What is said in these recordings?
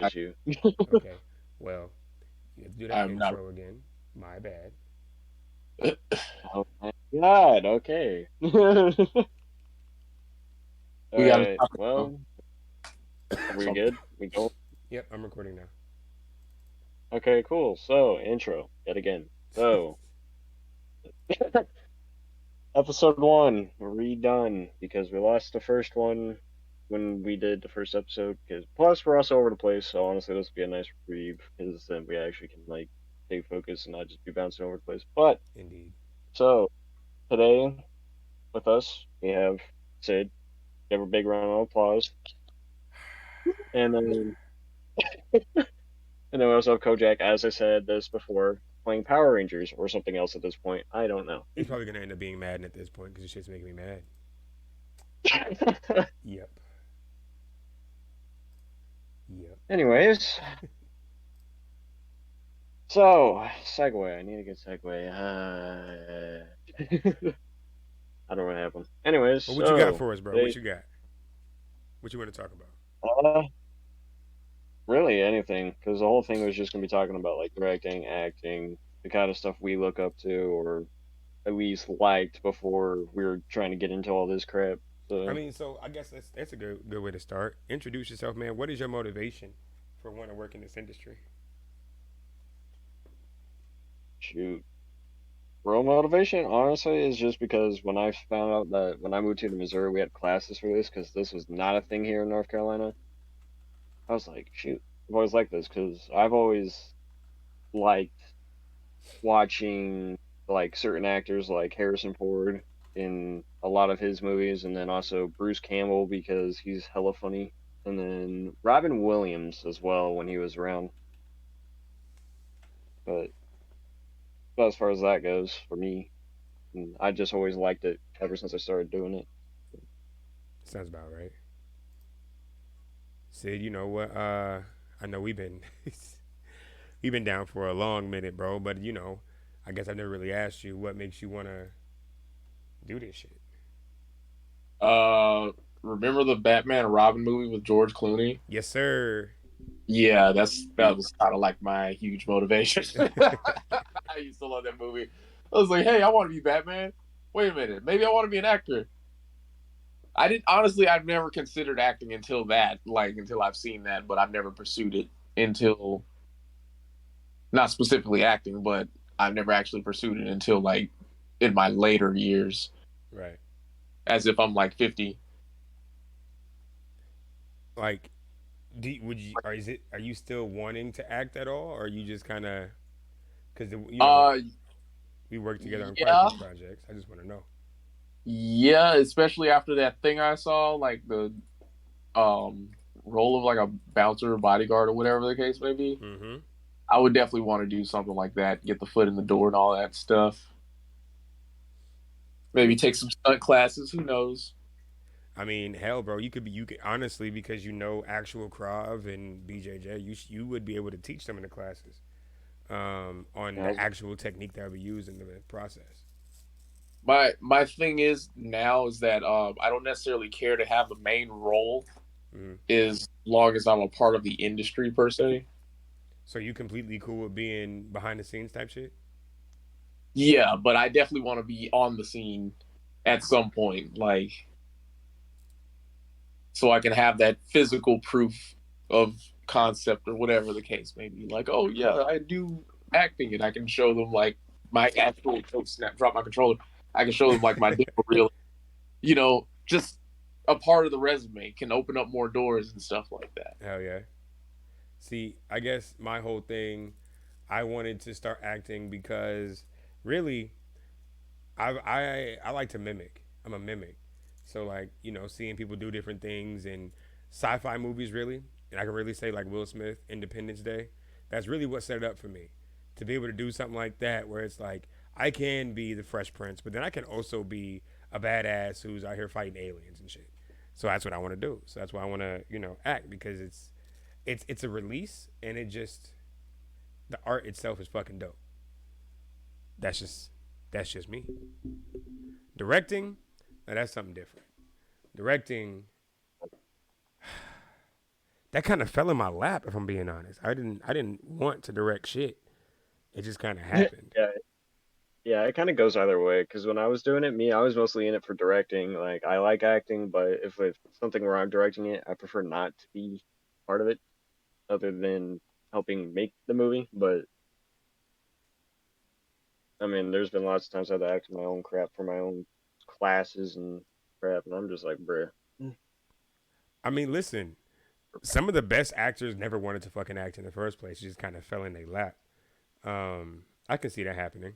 I, It's you. Okay. Well, you have to do that I'm not. intro again. My bad. Oh my God. Okay. All We got to right. talk about Well, are we something. good? We go. Yep, I'm recording now. Okay. Cool. So intro yet again. So episode one redone because we lost the first one when we did the first episode. Because plus we're also over the place. So honestly, this would be a nice reprieve because then we actually can like stay focused and not just be bouncing over the place. But Indeed. so today with us we have Sid. Give a big round of applause. And then we also have Kojak, as I said this before, playing Power Rangers or something else at this point. I don't know. He's probably gonna end up being mad at this point because this shit's making me mad. Yep. Yep. Anyways, so segue. I need a good segue. I don't know what happened. Anyways, Well, what you got so for us, bro? What today, you got? What you want to talk about? uh, really anything, because the whole thing was just gonna be talking about like directing, acting, the kind of stuff we look up to or at least liked before we were trying to get into all this crap. I So mean, so I guess that's a good way to start. Introduce yourself, man. What is your motivation for wanting to work in this industry? shoot. Real motivation, honestly, is just because when I found out that when I moved to Missouri, we had classes for this because this was not a thing here in North Carolina. I was like, shoot, I've always liked this because I've always liked watching like certain actors like Harrison Ford in a lot of his movies, and then also Bruce Campbell because he's hella funny, and then Robin Williams as well when he was around. But as far as that goes for me, and I just always liked it ever since I started doing it. Sounds about right. Sid, you know what? I know we've been we've been down for a long minute, bro. But I guess I've never really asked you what makes you want to do this shit. Uh, Remember the Batman and Robin movie with George Clooney? Yes, sir. Yeah, that was kind of like my huge motivation. I used to love that movie. I was like, hey, I want to be Batman. Wait a minute, maybe I want to be an actor. I didn't honestly. I've never considered acting until that, like until I've seen that, but I've never pursued it until not specifically acting, but I've never actually pursued it until like in my later years, Right. as if I'm like 50. Like, would you? Or is it? Are you still wanting to act at all, or are you just kind of because Uh, we worked together on quite a yeah, few projects. I just want to know. yeah, especially after that thing I saw, like the um role of like a bouncer, bodyguard, or whatever the case may be. Mm-hmm. I would definitely want to do something like that, get the foot in the door and all that stuff. Maybe take some stunt classes. Who knows? I mean, hell, bro, you could honestly because you know actual Krav and BJJ, you would be able to teach them in the classes on Yeah, the actual technique that we use in the process. My thing is now is that I don't necessarily care to have the main role Mm-hmm. as long as I'm a part of the industry per se. So you completely cool with being behind the scenes type shit? Yeah, but I definitely want to be on the scene at some point, like so I can have that physical proof of concept or whatever the case may be. Like, oh yeah, I do acting, and I can show them like my actual oh, snap, drop my controller. I can show them like my demo reel. Just a part of the resume can open up more doors and stuff like that. Hell yeah. See, I guess my whole thing, I wanted to start acting because really I like to mimic. I'm a mimic. So like, seeing people do different things in sci-fi movies really, and I can really say like Will Smith, Independence Day, that's really what set it up for me. To be able to do something like that where it's like I can be the Fresh Prince, but then I can also be a badass who's out here fighting aliens and shit. So that's what I want to do. So that's why I want to, act because it's a release and it just the art itself is fucking dope. That's just that's just me. Directing, now that's something different. Directing, that kind of fell in my lap. If I'm being honest, I didn't want to direct shit. It just kind of happened. Yeah, yeah, it kind of goes either way. Because when I was doing it, I was mostly in it for directing. Like, I like acting, but if it's something where I'm directing it, I prefer not to be part of it, other than helping make the movie. But I mean, there's been lots of times I've acted my own crap for my own classes and crap, and I'm just like, bruh. I mean, listen, some of the best actors never wanted to fucking act in the first place. It just kind of fell in their lap. I can see that happening.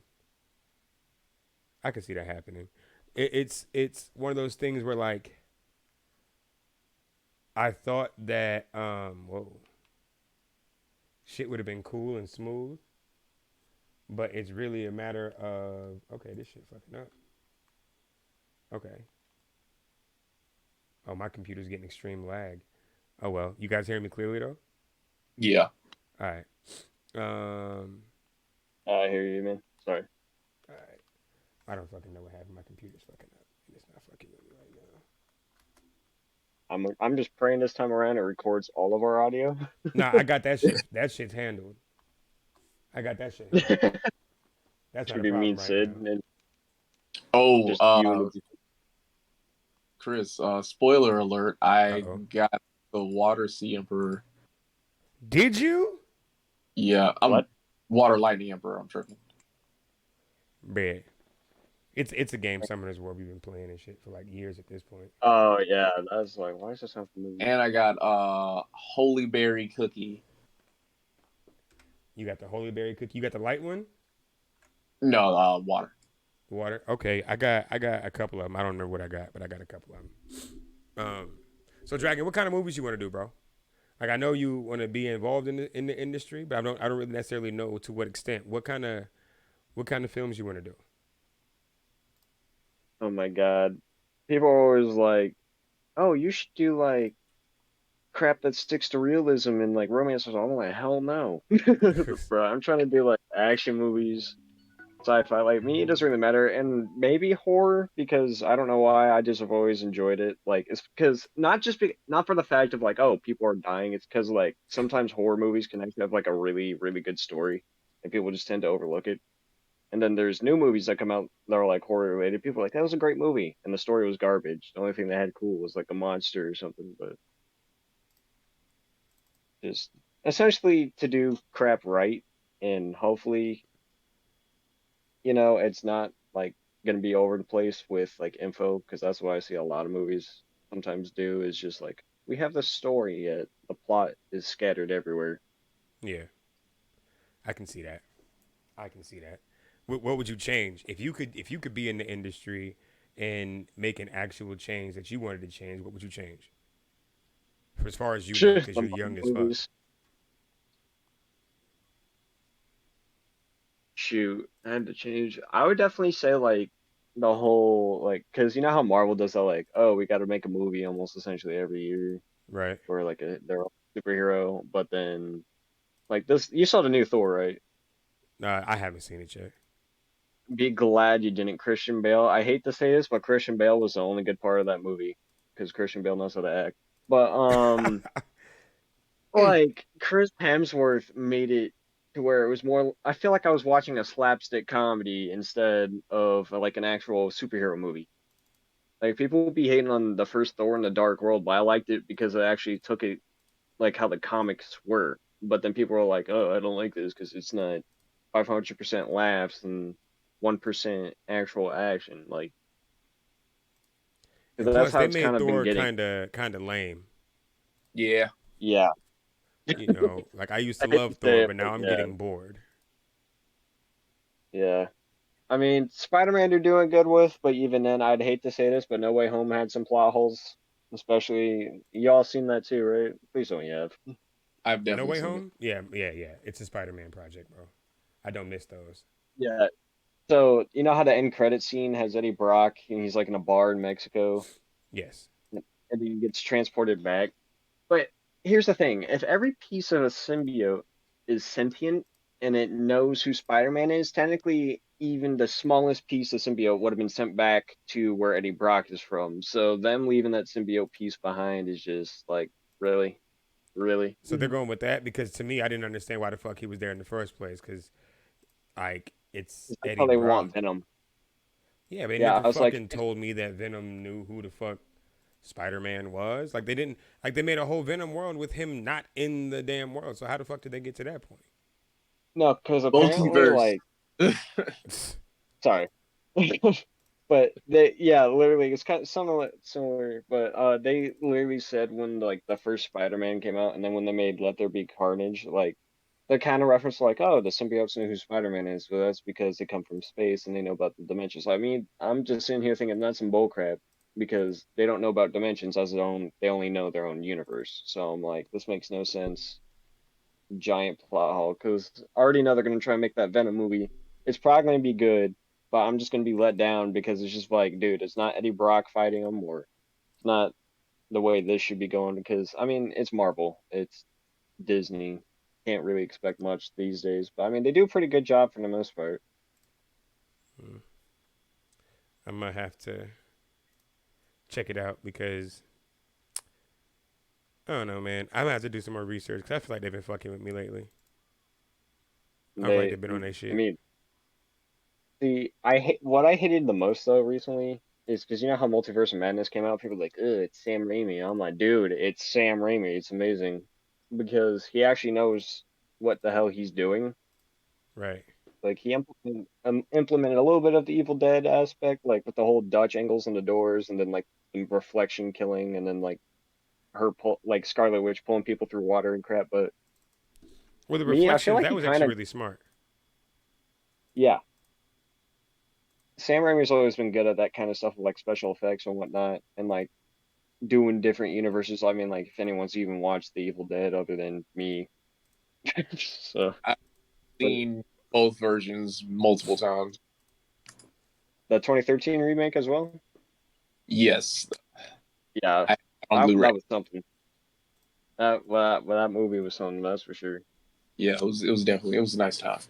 I can see that happening. It's one of those things where like I thought that whoa, shit would have been cool and smooth, but it's really a matter of okay, this shit fucking up. Okay. Oh, my computer's getting extreme lag. Oh well, you guys hearing me clearly though? Yeah. All right. Um. I hear you, man. Sorry. All right. I don't fucking know what happened. My computer's fucking up, and it's not fucking with me right I'm just praying this time around it records all of our audio. now. Nah, I got that shit. That shit's handled. I got that shit handled. That's not Should a be me problem and right Sid, now. and Oh, just you and Chris, spoiler alert, Uh I oh. got the Water Sea Emperor. Did you? Yeah, I'm what? Water Lightning Emperor, I'm tripping. Bet. It's a game Summoners War we've been playing and shit for like years at this point. Oh yeah, that's like, why is this sound familiar? And I got Holy Berry Cookie. You got the Holy Berry cookie. You got the light one. No, water. The water. Okay, I got a couple of them. I don't remember what I got, but I got a couple of them. So Dragon, what kind of movies you want to do, bro? Like I know you want to be involved in the industry, but I don't really necessarily know to what extent. What kind of films you want to do? Oh my God. People are always like, oh, you should do like crap that sticks to realism and like romance or something. I'm like, hell no. Bro, I'm trying to do like action movies, sci-fi. Like me, it doesn't really matter. And maybe horror because I don't know why. I just have always enjoyed it. Like it's because not for the fact of like, oh, people are dying. It's because like sometimes horror movies can actually have like a really, really good story and people just tend to overlook it. And then there's new movies that come out that are like horror related. People are like, that was a great movie. And the story was garbage. The only thing they had cool was like a monster or something. But just essentially to do crap right. And hopefully, it's not like going to be over the place with like info. Because that's what I see a lot of movies sometimes do is just like, we have the story, yet the plot is scattered everywhere. Yeah, I can see that. I can see that. What would you change if you could be in the industry and make an actual change that you wanted to change? What would you change? As far as you know, Sure. because The you're Marvel young as fuck. movies. Shoot, I had to change. I would definitely say like the whole like because you know how Marvel does that like oh we got to make a movie almost essentially every year Right. for like their superhero, but then like this you saw the new Thor, right? I haven't seen it yet. Be glad you didn't Christian Bale. I hate to say this, but Christian Bale was the only good part of that movie because Christian Bale knows how to act. But like Chris Hemsworth made it to where it was more. I feel like I was watching a slapstick comedy instead of like an actual superhero movie. Like people will be hating on the first Thor in the Dark World, but I liked it because it actually took it like how the comics were. But then people were like, "Oh, I don't like this because it's not 500% laughs and 1% actual action." Like 'cause And that's plus, how they it's kind made of been Thor getting. kind of lame. Yeah. Yeah, You know, like I used I to hate to love say Thor, it, but but now I'm yeah, getting bored. yeah. I mean, Spider-Man they're doing good with, but even then, I'd hate to say this, but No Way Home had some plot holes. Especially, y'all seen that too, right? Please don't you have. I've No definitely Way seen it. Home? Yeah, yeah, yeah. It's a Spider-Man project, bro. I don't miss those. Yeah. So you know how the end credit scene has Eddie Brock and he's like in a bar in Mexico Yes. and he gets transported back. But here's the thing: if every piece of a symbiote is sentient and it knows who Spider-Man is, technically even the smallest piece of symbiote would have been sent back to where Eddie Brock is from. So them leaving that symbiote piece behind is just like really. Really? So they're going with that because to me, I didn't understand why the fuck he was there in the first place. Because like it's That's how Eddie they Brock. want Venom. Yeah, but they Yeah, never I was like, fucking told me that Venom knew who the fuck Spider-Man was. Like they didn't. Like they made a whole Venom world with him not in the damn world. So how the fuck did they get to that point? no, because apparently, Multiverse. like, sorry. But they, yeah, literally, it's kind of somewhat similar. But they literally said when like the first Spider-Man came out, and then when they made Let There Be Carnage, like they kind of reference like, oh, the symbiotes know who Spider-Man is, but that's because they come from space and they know about the dimensions. I mean, I'm just sitting here thinking that's some bullcrap because they don't know about dimensions as their own. They only know their own universe. So I'm like, this makes no sense. Giant plot hole because I already know they're gonna try and make that Venom movie. It's probably gonna be good, but I'm just gonna be let down because it's just like, dude, it's not Eddie Brock fighting him, or it's not the way this should be going. Because I mean, it's Marvel, it's Disney, can't really expect much these days. But I mean, they do a pretty good job for the most part. I might have to check it out because I don't know, man. I'm gonna have to do some more research because I feel like they've been fucking with me lately. I feel like They, they've been on their I shit. mean, the I hate what I hated the most though recently is because you know how Multiverse of Madness came out, people were like, ugh, it's Sam Raimi. I'm like, dude, it's Sam Raimi. It's amazing because he actually knows what the hell he's doing. Right. Like he implemented a little bit of the Evil Dead aspect, like with the whole Dutch angles on the doors, and then like the reflection killing, and then like like Scarlet Witch pulling people through water and crap. But Well, the me, I feel reflections like that he was kind actually of, really smart. yeah. Sam Raimi's always been good at that kind of stuff, like special effects and whatnot, and like doing different universes. I mean, like if anyone's even watched The Evil Dead other than me, so I've but seen both versions multiple times. the 2013 remake as well. Yes, Yeah, I on Blu-ray. that was something. That movie was something, that's for sure. Yeah, it was definitely it was a nice time.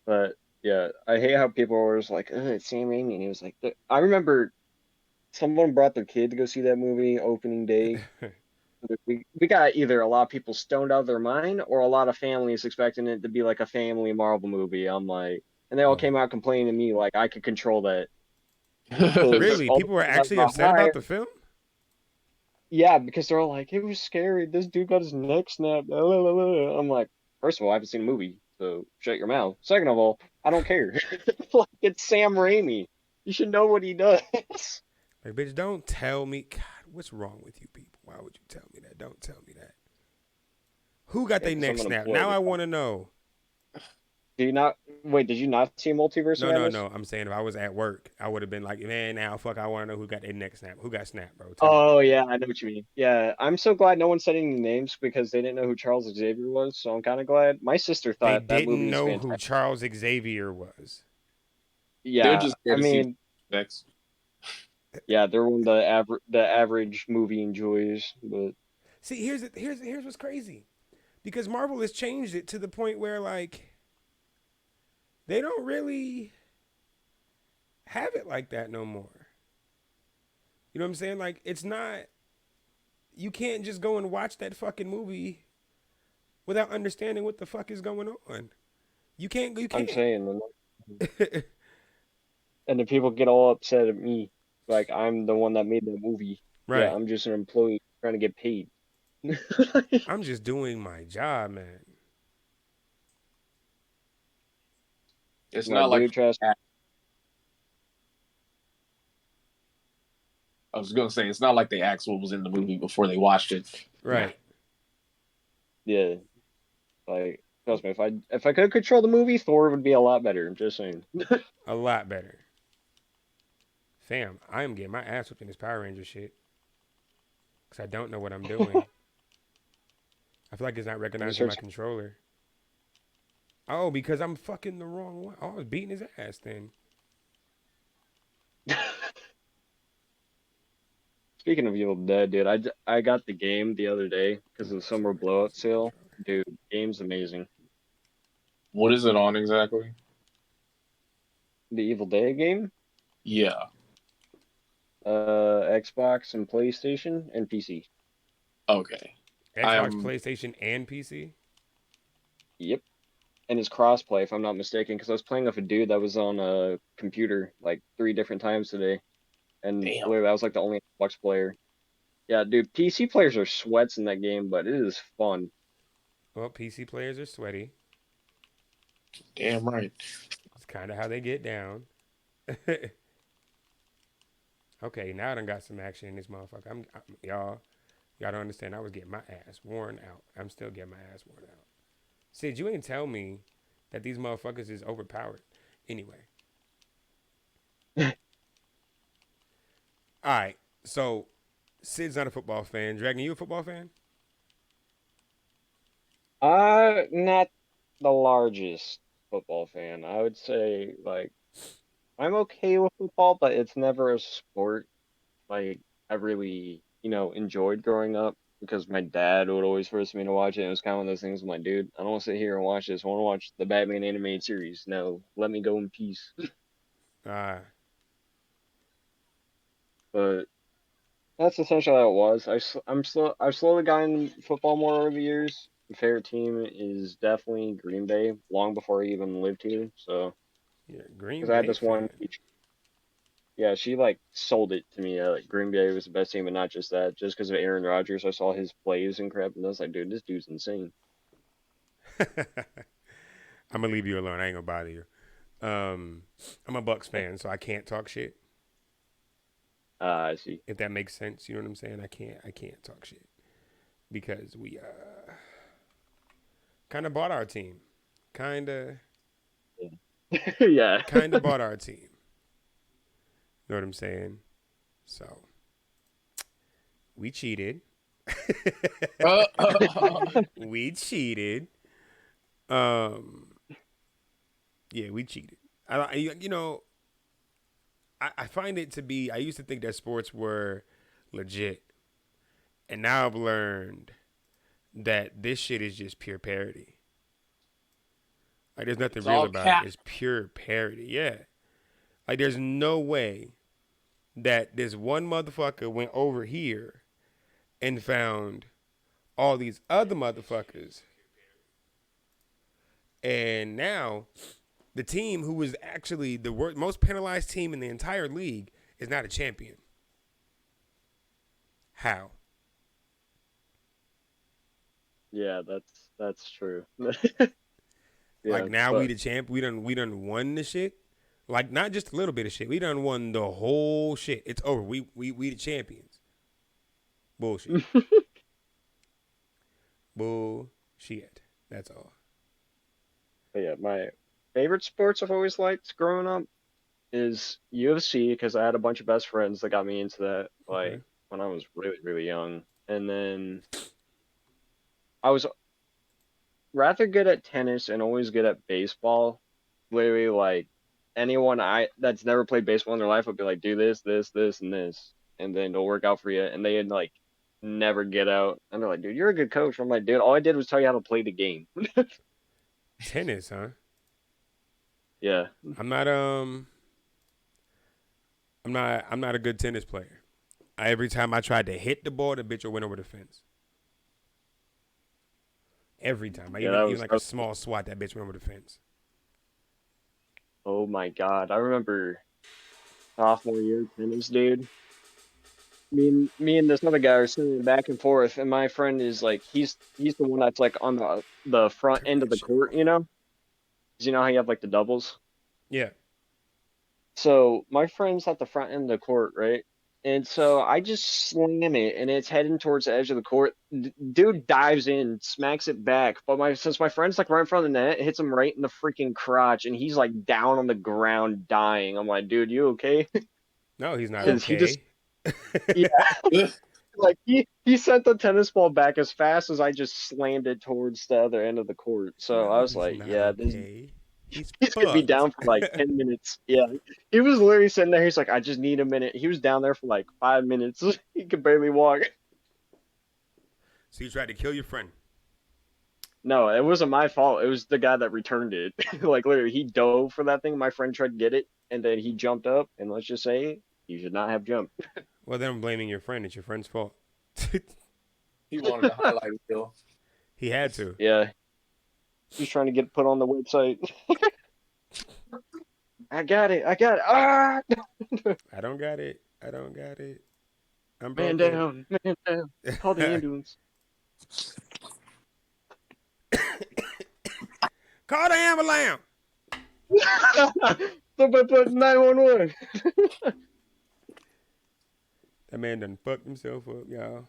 But yeah, I hate how people were always like, "Ugh, it's Sam Raimi," and he was like, I remember someone brought their kid to go see that movie opening day. We got either a lot of people stoned out of their mind or a lot of families expecting it to be like a family Marvel movie. I'm like, and they all Oh, came out complaining to me like I could control that because really? all the People were people that actually got upset about hired, the film? yeah, because they're all like, it was scary. This dude got his neck snapped. La, la, la, la. I'm like, first of all, I haven't seen a movie, so shut your mouth. Second of all, I don't care. Like, it's Sam Raimi. You should know what he does. Like, bitch, don't tell me. God, what's wrong with you people? Why would you tell me that? Don't tell me that. Who got Yeah, their because neck I'm snapped? unemployed. Now I want to know. Do you not wait? Did you not see Multiverse of No, no, Madness? no. I'm saying if I was at work, I would have been like, man, now fuck, I want to know who got their neck snapped. Who got snapped, bro? Tell me. Oh yeah, I know what you mean. Yeah, I'm so glad no one said any names because they didn't know who Charles Xavier was. So I'm kind of glad. My sister They thought that movie didn't was know who fantastic. Charles Xavier was. They're Yeah, just there I to see the mean, effects. yeah, they're one of the average movie enjoyers, but See, here's what's crazy. Because Marvel has changed it to the point where like they don't really have it like that no more. You know what I'm saying? Like it's not you can't just go and watch that fucking movie without understanding what the fuck is going on. You I'm can't. saying, and the people get all upset at me, like I'm the one that made the movie. Yeah, Right. I'm just an employee trying to get paid. I'm just doing my job, man. It's My not like dude tries. I was gonna say it's not like they asked what was in the movie before they watched it. Right. Yeah, like trust me, if I could control the movie, Thor would be a lot better. I'm just saying. A lot better. Fam, I am getting my ass whipped in this Power Ranger shit. Because I don't know what I'm doing. I feel like it's not Have you recognizing my searched? controller. Oh, because I'm fucking the wrong one. Oh, I was beating his ass then. Speaking of Evil Dead, dude, I got the game the other day because of the Shit, summer blowout recognizing my sale. controller. Dude, game's amazing. What is it on exactly? The Evil Dead game? Yeah. Xbox and PlayStation and PC. Okay. I Xbox, am PlayStation, and PC. Yep. And it's crossplay, if I'm not mistaken, because I was playing with a dude that was on a computer like 3 different times today, and damn. literally I was like the only Xbox player. Yeah, dude, PC players are sweats in that game, but it is fun. Well, PC players are sweaty. Damn right. It's kind of how they get down. Okay, now I done got some action in this motherfucker. Y'all don't understand. I was getting my ass worn out. I'm still getting my ass worn out. Sid, you ain't tell me that these motherfuckers is overpowered. Anyway, all right. So Sid's not a football fan. Dragon, you a football fan? Not the largest football fan. I would say like I'm okay with football, but it's never a sport like I really, enjoyed growing up because my dad would always force me to watch it. It was kind of one of those things. I'm like, dude, I don't want to sit here and watch this. I want to watch the Batman animated series. No, let me go in peace. Uh, But that's essentially how it was. I've slowly gotten football more over the years. My favorite team is definitely Green Bay, long before I even lived here. So, you're a Green because I had Bay this one, fan. yeah, she like sold it to me. Like Green Bay was the best team, and not just that, just because of Aaron Rodgers. I saw his plays and crap, and I was like, dude, this dude's insane. I'm gonna leave you alone. I ain't gonna bother you. Um, I'm a Bucks fan, so I can't talk shit. I see. If that makes sense, you know what I'm saying? I can't talk shit because we kind of bought our team. Kind of Yeah. kind of bought our team. Know what I'm saying? So we cheated. We cheated. Um, yeah, we cheated. You know, I find it to be. I used to think that sports were legit, and now I've learned that this shit is just pure parody. Like, there's nothing It's real all about it. cap. It's pure parody. Yeah. Like, there's no way that this one motherfucker went over here and found all these other motherfuckers, and now the team who was actually the most penalized team in the entire league is not a champion. How? Yeah, that's true. Like, Yeah, now we but the champ. We done won the shit. Like, not just a little bit of shit. We done won the whole shit. It's over. We the champions. Bullshit. Bullshit. That's all. but yeah, my favorite sports I've always liked growing up is UFC because I had a bunch of best friends that got me into that like Okay. when I was really, really young. And then I was rather good at tennis and always good at baseball. Literally, like anyone I that's never played baseball in their life would be like, do this, this, this, and this, and then it'll work out for you. And they'd like never get out. And they're like, dude, you're a good coach. I'm like, dude, all I did was tell you how to play the game. Tennis, huh? Yeah. I'm not I'm not a good tennis player. Every time I tried to hit the ball, the bitch went over the fence. Every time. I Yeah, even that even was, like that a was small swat, that bitch went over the fence. oh my God. I remember sophomore year tennis, dude. Me and this other guy are sitting back and forth, and my friend is like, he's the one that's like on the front Turn end of that the shit court, off. 'Cause you know how you have like the doubles. Yeah. So my friend's at the front end of the court, right? And so I just slam it, and it's heading towards the edge of the court. Dude dives in, smacks it back, but since my friend's like right in front of the net, it hits him right in the freaking crotch, and he's like down on the ground dying. I'm like, dude, you okay? No, he's not Because he just okay. yeah, like he sent the tennis ball back as fast as I just slammed it towards the other end of the court. So I No, was he's like, not yeah, this okay. He's he's gonna be fucked. down for like 10 minutes. Yeah, he was literally sitting there. He's like, I just need a minute. He was down there for like 5 minutes. He could barely walk. So you tried to kill your friend. No, it wasn't my fault. It was the guy that returned it. Like literally, he dove for that thing. My friend tried to get it, and then he jumped up, and let's just say he He should not have jumped. Well, then I'm blaming your friend. It's your friend's fault. He wanted to highlight reel. He had to. Yeah, he's trying to get put on the website. I got it. I got it. Ah, I don't got it. I don't got it. I'm man broken. down, man down. Call the ambulance. Call the ambulance. Somebody put 911. That man done fucked himself up, y'all.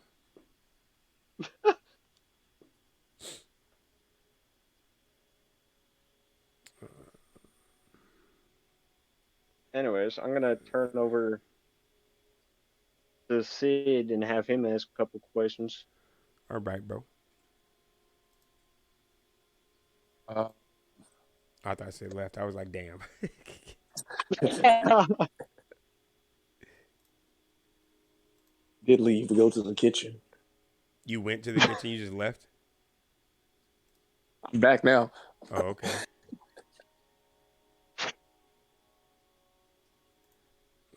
Anyways, I'm gonna turn over to Sid and have him ask a couple questions. All right, bro. Uh, I thought I said left. I was like, damn. did leave to go to the kitchen. You went to the kitchen. You just left. I'm back now. Oh, okay.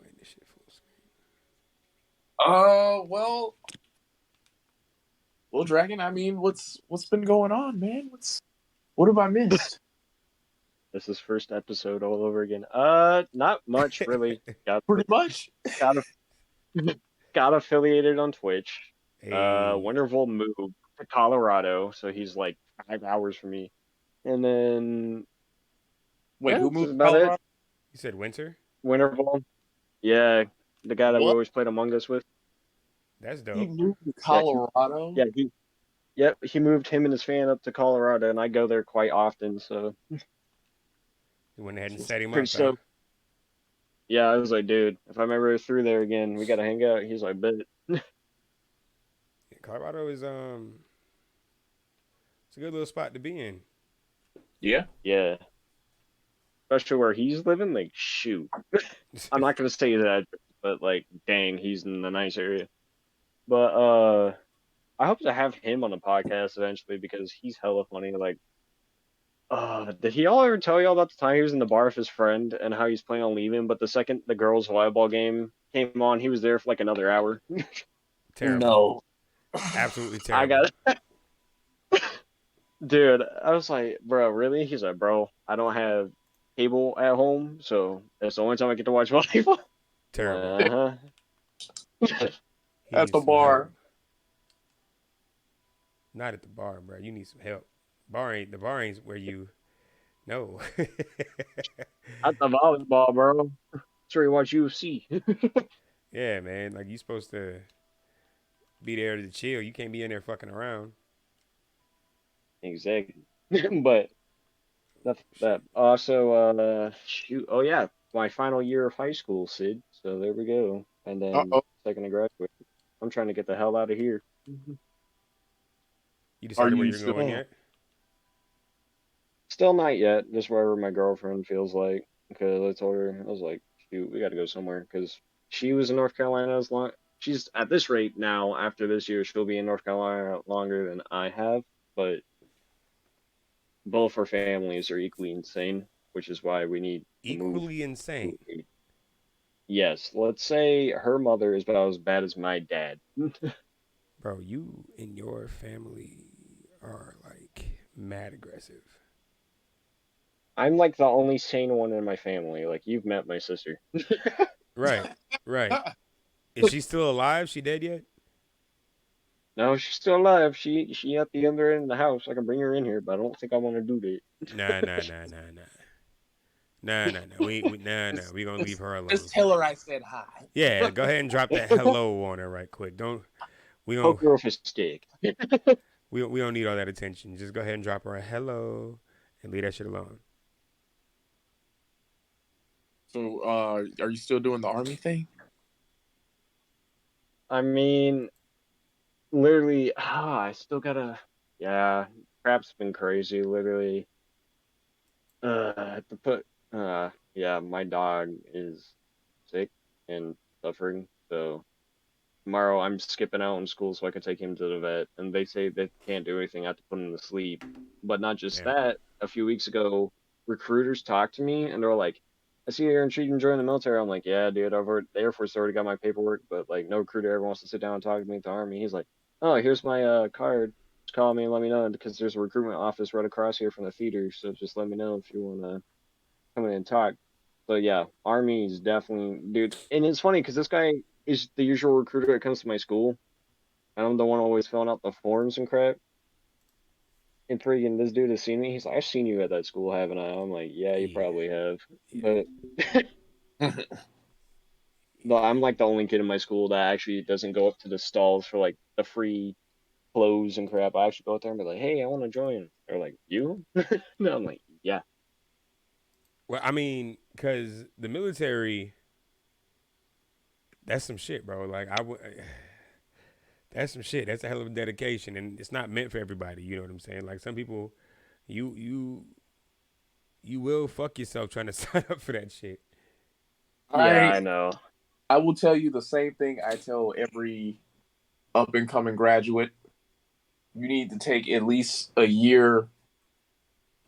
Wait, this shit full screen. Well, Dragon. I mean, what's been going on, man? What have I missed? This is first episode all over again. Not much really. Pretty much. Got got affiliated on Twitch. Hey, Winterval moved to Colorado, so he's like 5 hours from me. And then Wait, yeah, who that's moved to about Colorado? it. you said winter? Winterval. Yeah, the guy that we What? always played Among Us with. That's He dope. moved to Colorado. He moved him and his fan up to Colorado, and I go there quite often. So You went ahead and set him pretty up. Huh? stoked. Yeah, I was like, dude, if I'm ever through there again, we gotta hang out. He's like, bet. Colorado is it's a good little spot to be in. Yeah. Yeah. Especially where he's living, like, shoot. I'm not gonna say that, but like, dang, he's in a nice area. But I hope to have him on the podcast eventually because he's hella funny. Like, did he all ever tell you all about the time he was in the bar with his friend and how he's planning on leaving? But the second the girls' volleyball game came on, he was there for like another hour. Terrible. No. Absolutely I terrible. got, dude. I was like, bro, really? He's like, bro, I don't have cable at home, so that's the only time I get to watch volleyball. Terrible. Uh-huh. He At needs the some bar. help. Not at the bar, bro. You need some help. The bar ain't where you. No. At the volleyball, bro. That's where you watch UFC. Yeah, man. Like you supposed to be there to chill. You can't be in there fucking around. Exactly. But that also shoot. Oh yeah, my final year of high school, Sid. So there we go. And then Uh-oh. second to graduate. I'm trying to get the hell out of here. You Are decided where you you're still? going yet? Still not yet. Just wherever my girlfriend feels like. Because I told her I was like, shoot, we got to go somewhere. Because she was in North Carolina as long. She's at this rate now. After this year, she'll be in North Carolina longer than I have. But both our families are equally insane, which is why we need to move. Equally insane. Yes, let's say her mother is about as bad as my dad. Bro, you and your family are like mad aggressive. I'm like the only sane one in my family. Like you've met my sister. Right, right. Is she still alive? She dead yet? No, she's still alive. She at the other end of the house. I can bring her in here, but I don't think I want to do that. Nah, nah, nah, nah, nah. Nah, nah, nah. Nah. We gonna leave her alone. Just tell her I said hi. Yeah, go ahead and drop that hello on her right quick. We Poke don't her with a stick. we don't need all that attention. Just go ahead and drop her a hello and leave that shit alone. So, are you still doing the army thing? I mean, literally, I still gotta. Yeah, crap's been crazy. Literally, to put. Yeah, my dog is sick and suffering. So tomorrow I'm skipping out in school so I can take him to the vet. And they say they can't do anything. I have to put him to sleep. But not just Damn. that. A few weeks ago, recruiters talked to me and they're like, I see you're intrigued in joining the military. I'm like, yeah, dude, the Air Force already got my paperwork, but like no recruiter ever wants to sit down and talk to me at the Army. He's like, oh, here's my card. Just call me and let me know because there's a recruitment office right across here from the theater. So just let me know if you want to come in and talk. So yeah, Army is definitely, dude. And it's funny because this guy is the usual recruiter that comes to my school. And I'm the one always filling out the forms and crap. And freaking this dude has seen me. He's like, I've seen you at that school, haven't I? I'm like, yeah, you Yeah, probably have. yeah, But no, I'm like the only kid in my school that actually doesn't go up to the stalls for like the free clothes and crap. I actually go out there and be like, hey, I want to join. They're like, you? No, I'm like, yeah. well, I mean, cause the military, that's some shit, bro. Like I would, that's some shit. That's a hell of a dedication, and it's not meant for everybody. You know what I'm saying? Like some people, you you will fuck yourself trying to sign up for that shit. Yeah, I I know. I will tell you the same thing I tell every up and coming graduate. You need to take at least a year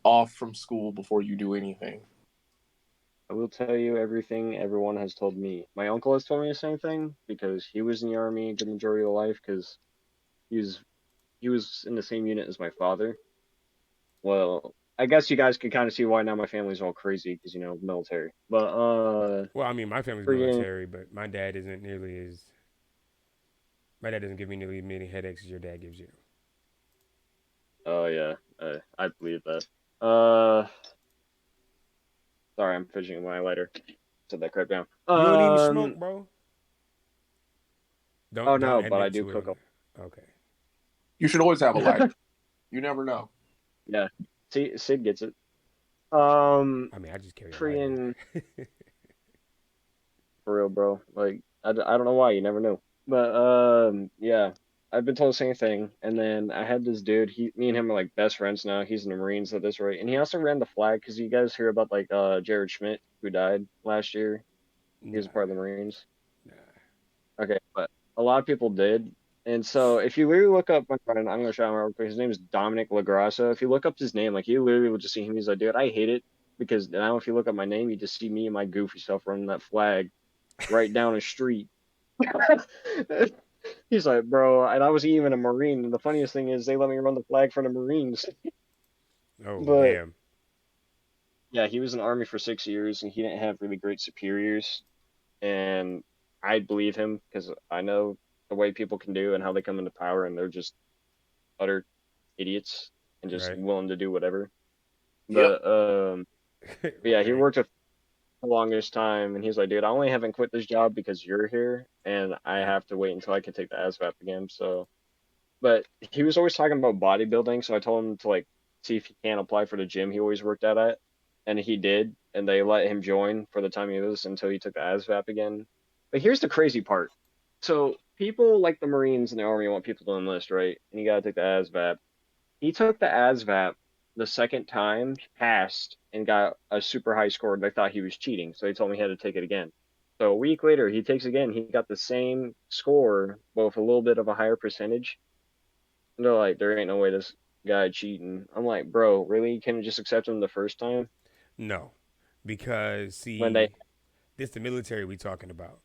off from school before you do anything. I will tell you everything everyone has told me. My uncle has told me the same thing because he was in the army a good majority of life because he was he was in the same unit as my father. Well, I guess you guys can kind of see why now my family's all crazy because military. But Well, I mean, my family's freaking military, but my dad isn't nearly as. My dad doesn't give me nearly as many headaches as your dad gives you. oh yeah, I believe that. Uh, sorry, I'm fidgeting my lighter. Set that crap down. You don't even smoke, bro. Oh Don't no, but I admit do to it. cook. Okay. You should always have a lighter. You never know. Yeah, see, Sid gets it. Um, I mean, I just carry a lighter. freaking for real, bro. Like, I don't know why. You never know. But yeah, I've been told the same thing. And then I had this dude. Me and him are like best friends now. He's in the Marines at this rate, and he also ran the flag because you guys hear about like Jared Schmidt who died last year. He was a Nah, part of the Marines. nah. Okay, but a lot of people did. And so if you literally look up my friend, I'm gonna shout him out real quick. His name is Dominic Lagrasso. If you look up his name, like you literally will just see him. He's like, dude, I hate it because now if you look up my name, you just see me and my goofy self running that flag right down the street. He's like, bro, and I was even a Marine. And the funniest thing is they let me run the flag for the Marines. Oh But damn. yeah, he was in the Army for 6 years and he didn't have really great superiors. And I believe him because I know the way people can do and how they come into power, and they're just utter idiots and just Right. willing to do whatever. Yep. But yeah, he Right. worked the longest time, and he's like, dude, I only haven't quit this job because you're here, and I have to wait until I can take the ASVAB again. So, but he was always talking about bodybuilding, so I told him to like see if he can apply for the gym he always worked out at, and he did, and they let him join for the time he was until he took the ASVAB again. But here's the crazy part. So people like the Marines and the Army want people to enlist, right? And you gotta take the ASVAB. He took the ASVAB the second time, passed, and got a super high score. They thought he was cheating, so they told me he had to take it again. So a week later, he takes again. He got the same score, but with a little bit of a higher percentage. And they're like, there ain't no way this guy cheating. I'm like, bro, really? You couldn't just accept him the first time No, because when they. see, this the military we talking about.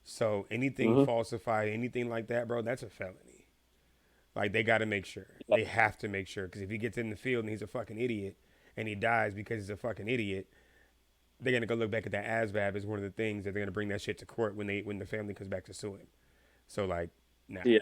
So anything Hmm. falsified, anything like that, bro, that's a felony. Like they got to make sure. Yeah, They have to make sure because if he gets in the field and he's a fucking idiot and he dies because he's a fucking idiot, they're gonna go look back at that ASVAB as one of the things that they're gonna bring that shit to court when the family comes back to sue him. So like, nah. yeah,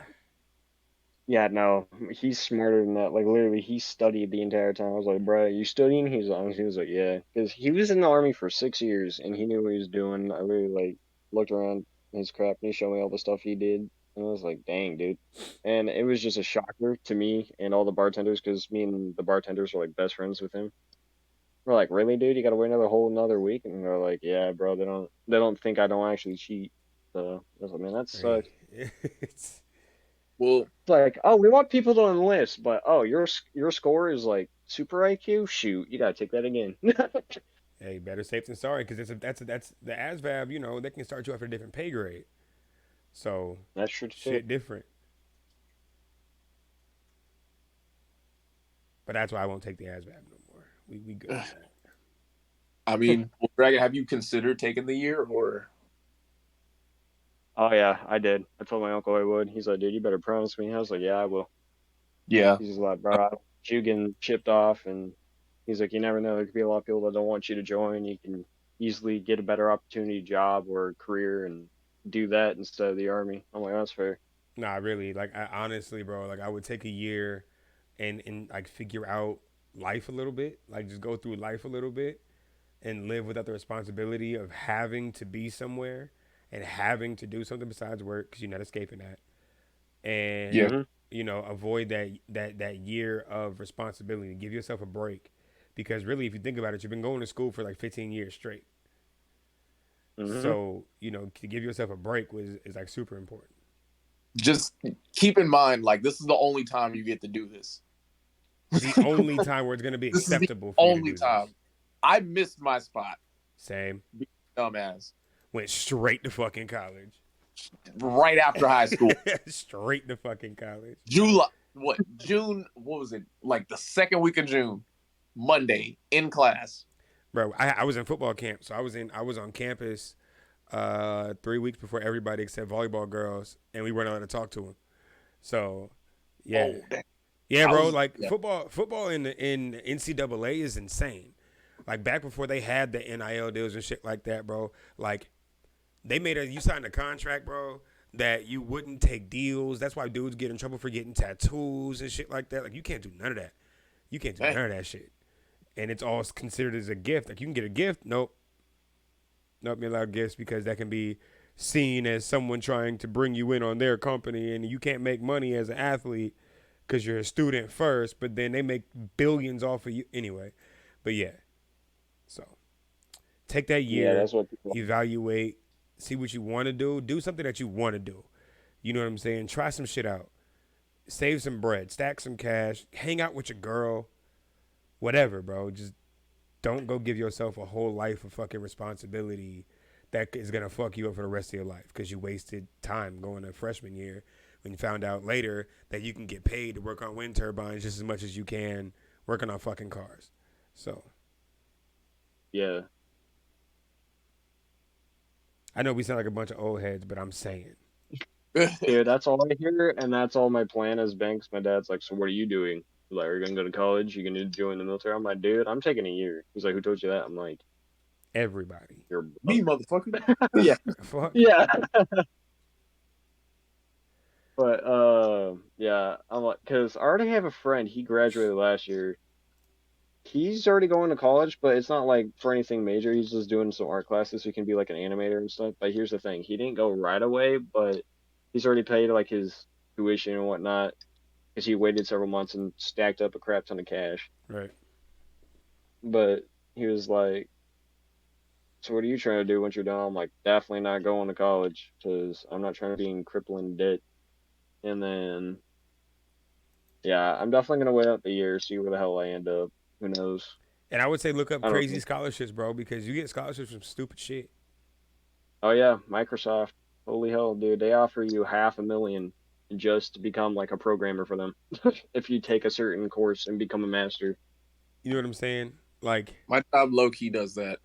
yeah. No, he's smarter than that. Like literally, he studied the entire time. I was like, bro, you studying? He was like, yeah, because he was in the army for 6 years and he knew what he was doing. I really like looked around his crap and he showed me all the stuff he did, and I was like, dang, dude. And it was just a shocker to me and all the bartenders because me and the bartenders were like best friends with him. We're like, really, dude? You got to wait another whole another week? And they're like, yeah, bro. They don't think I don't actually cheat. So I was like, man, that Hey, sucks. it's Well, It's like, oh, we want people to enlist, but oh, your score is like super IQ. Shoot, you gotta take that again. hey, better safe than sorry because that's the ASVAB. You know, they can start you off at a different pay grade. So That's true too. shit different. But that's why I won't take the ASVAB no more. We good on that. I mean, well, Dragon, have you considered taking the year or? Oh yeah, I did. I told my uncle I would. He's like, dude, you better promise me. I was like, yeah, I will. Yeah, He's just like, bro, I don't want you getting chipped off, and he's like, you never know. There could be a lot of people that don't want you to join. You can easily get a better opportunity, job, or career, and do that instead of the army. I'm like, that's fair. Nah, really. Like, I honestly, bro, like I would take a year and like figure out life a little bit. Like, just go through life a little bit and live without the responsibility of having to be somewhere and having to do something besides work because you're not escaping that. And yeah, Mm-hmm. avoid that year of responsibility. Give yourself a break because really, if you think about it, you've been going to school for like 15 years straight. Mm-hmm. So to give yourself a break is like super important. just keep in mind, like this is the only time you get to do this. The only time where it's going to be This is the acceptable for you to only do this. time. I missed my spot. Same. Dumbass. Went straight to fucking college. Right after high school. Straight to fucking college. July, what? June, what was it? Like the second week of June, Monday in class. Bro, I was in football camp, so I was on campus 3 weeks before everybody except volleyball girls, and we weren't allowed to talk to them. So, yeah, Oh, damn. yeah, I bro. was, Like yeah. football in NCAA is insane. Like back before they had the NIL deals and shit like that, bro. Like they made you signed a contract, bro, that you wouldn't take deals. That's why dudes get in trouble for getting tattoos and shit like that. Like you can't do none of that. You can't do Damn. none of that shit. And it's all considered as a gift. Like you can get a gift. Nope. Not be allowed gifts because that can be seen as someone trying to bring you in on their company, and you can't make money as an athlete because you're a student first, but then they make billions off of you anyway. But yeah, so take that Yeah, year, that's what people. evaluate, see what you want to do something that you want to do. You know what I'm saying? Try some shit out, save some bread, stack some cash, hang out with your girl, whatever, bro. Just don't go give yourself a whole life of fucking responsibility that is gonna fuck you up for the rest of your life because you wasted time going to freshman year when you found out later that you can get paid to work on wind turbines just as much as you can working on fucking cars. So Yeah. I know we sound like a bunch of old heads, but I'm saying Dude, that's all I hear, and that's all my plan has been. 'Cause my dad's like, "So what are you doing? Like, are you gonna go to college? You gonna join the military?" I'm like, "Dude, I'm taking a year." He's like, "Who told you that?" I'm like, everybody. "Your Me, brother." motherfucker. Yeah. Fuck. Yeah. But yeah, I'm like, cause I already have a friend. He graduated last year. He's already going to college, but it's not like for anything major. He's just doing some art classes so he can be like an animator and stuff. But here's the thing: he didn't go right away, but he's already paid like his tuition and whatnot because he waited several months and stacked up a crap ton of cash. Right. But he was like, "So what are you trying to do once you're done?" I'm like, "Definitely not going to college because I'm not trying to be in crippling debt." And then, yeah, I'm definitely gonna wait out the year, see where the hell I end up. Who knows? And I would say look up I don't crazy know. scholarships, bro, because you get scholarships from stupid shit. Oh yeah, Microsoft. Holy hell, dude! They offer you 500,000 just to become like a programmer for them if you take a certain course and become a master. You know what I'm saying? Like, My job low key does that.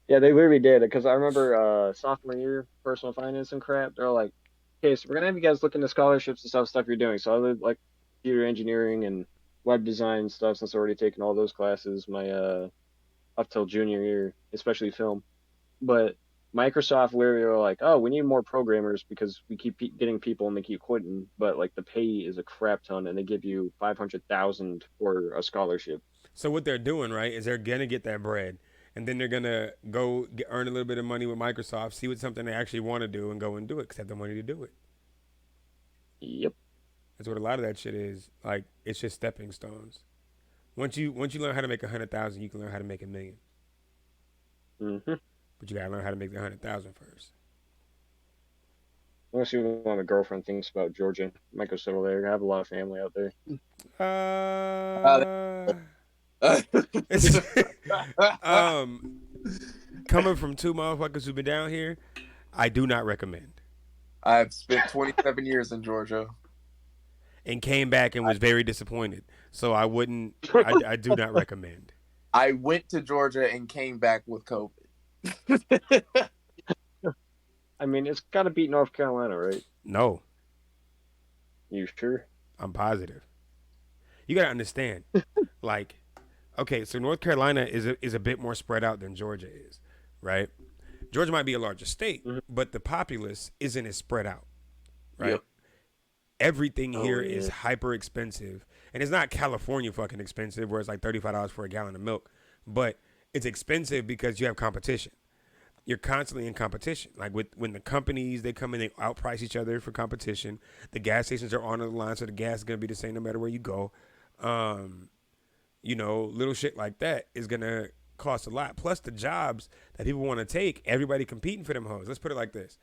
Yeah, they literally did it because I remember sophomore year personal finance and crap. They're like, "Okay, so we're gonna have you guys look into scholarships and stuff you're doing." So I did like computer engineering and web design stuff since I already taken all those classes my up till junior year, especially film. But Microsoft literally were like, "Oh, we need more programmers because we keep getting people and they keep quitting." But like the pay is a crap ton, and they give you 500,000 for a scholarship. so what they're doing, right, is they're gonna get that bread, and then they're gonna go earn a little bit of money with Microsoft, see what's something they actually want to do, and go and do it, because they have the money to do it. Yep. That's what a lot of that shit is. Like, it's just stepping stones. Once you learn how to make 100,000, you can learn how to make 1,000,000. Mm-hmm. But you gotta learn how to make the 100,000 first. Unless you want a girlfriend thinks about Georgia, might go settle there. I have a lot of family out there. Uh, it's um coming from two motherfuckers who've been down here, I do not recommend. I've spent 27 years in Georgia. And came back and was very disappointed. So I wouldn't. I do not recommend. I went to Georgia and came back with COVID. I mean, it's got to beat North Carolina, right? No, You sure? I'm positive. You gotta understand, like, okay, so North Carolina is a bit more spread out than Georgia is, right? Georgia might be a larger state, Mhm. but the populace isn't as spread out, right? Yep. Everything Oh here is yeah. hyper expensive, and it's not California fucking expensive, where it's like $35 for a gallon of milk, but it's expensive because you have competition. You're constantly in competition. Like with when the companies they come in, they outprice each other for competition. The gas stations are on the line, so the gas is gonna be the same no matter where you go. Um, little shit like that is gonna cost a lot. Plus the jobs that people want to take, everybody competing for them hoes. Let's put it like this: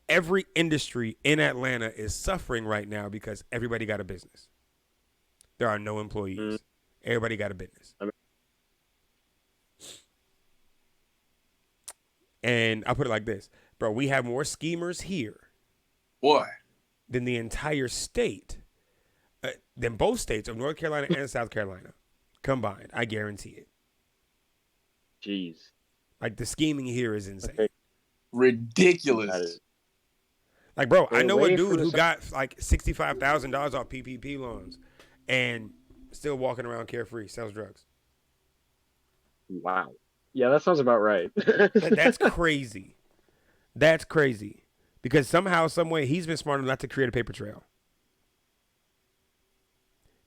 every industry in Atlanta is suffering right now because everybody got a business. There are no Mm, employees. Everybody got a business. I mean, And I'll put it like this, bro: we have more schemers here Boy. than the entire state, than both states of North Carolina and South Carolina combined. I guarantee it. jeez. Like the scheming here is insane. Okay, that is. Ridiculous. Like, bro, I know a Way for dude the who got like $65,000 off PPP loans, and still walking around carefree, sells drugs. wow. Yeah, that sounds about right. That's crazy. That's crazy. Because somehow, some way, he's been smart enough not to create a paper trail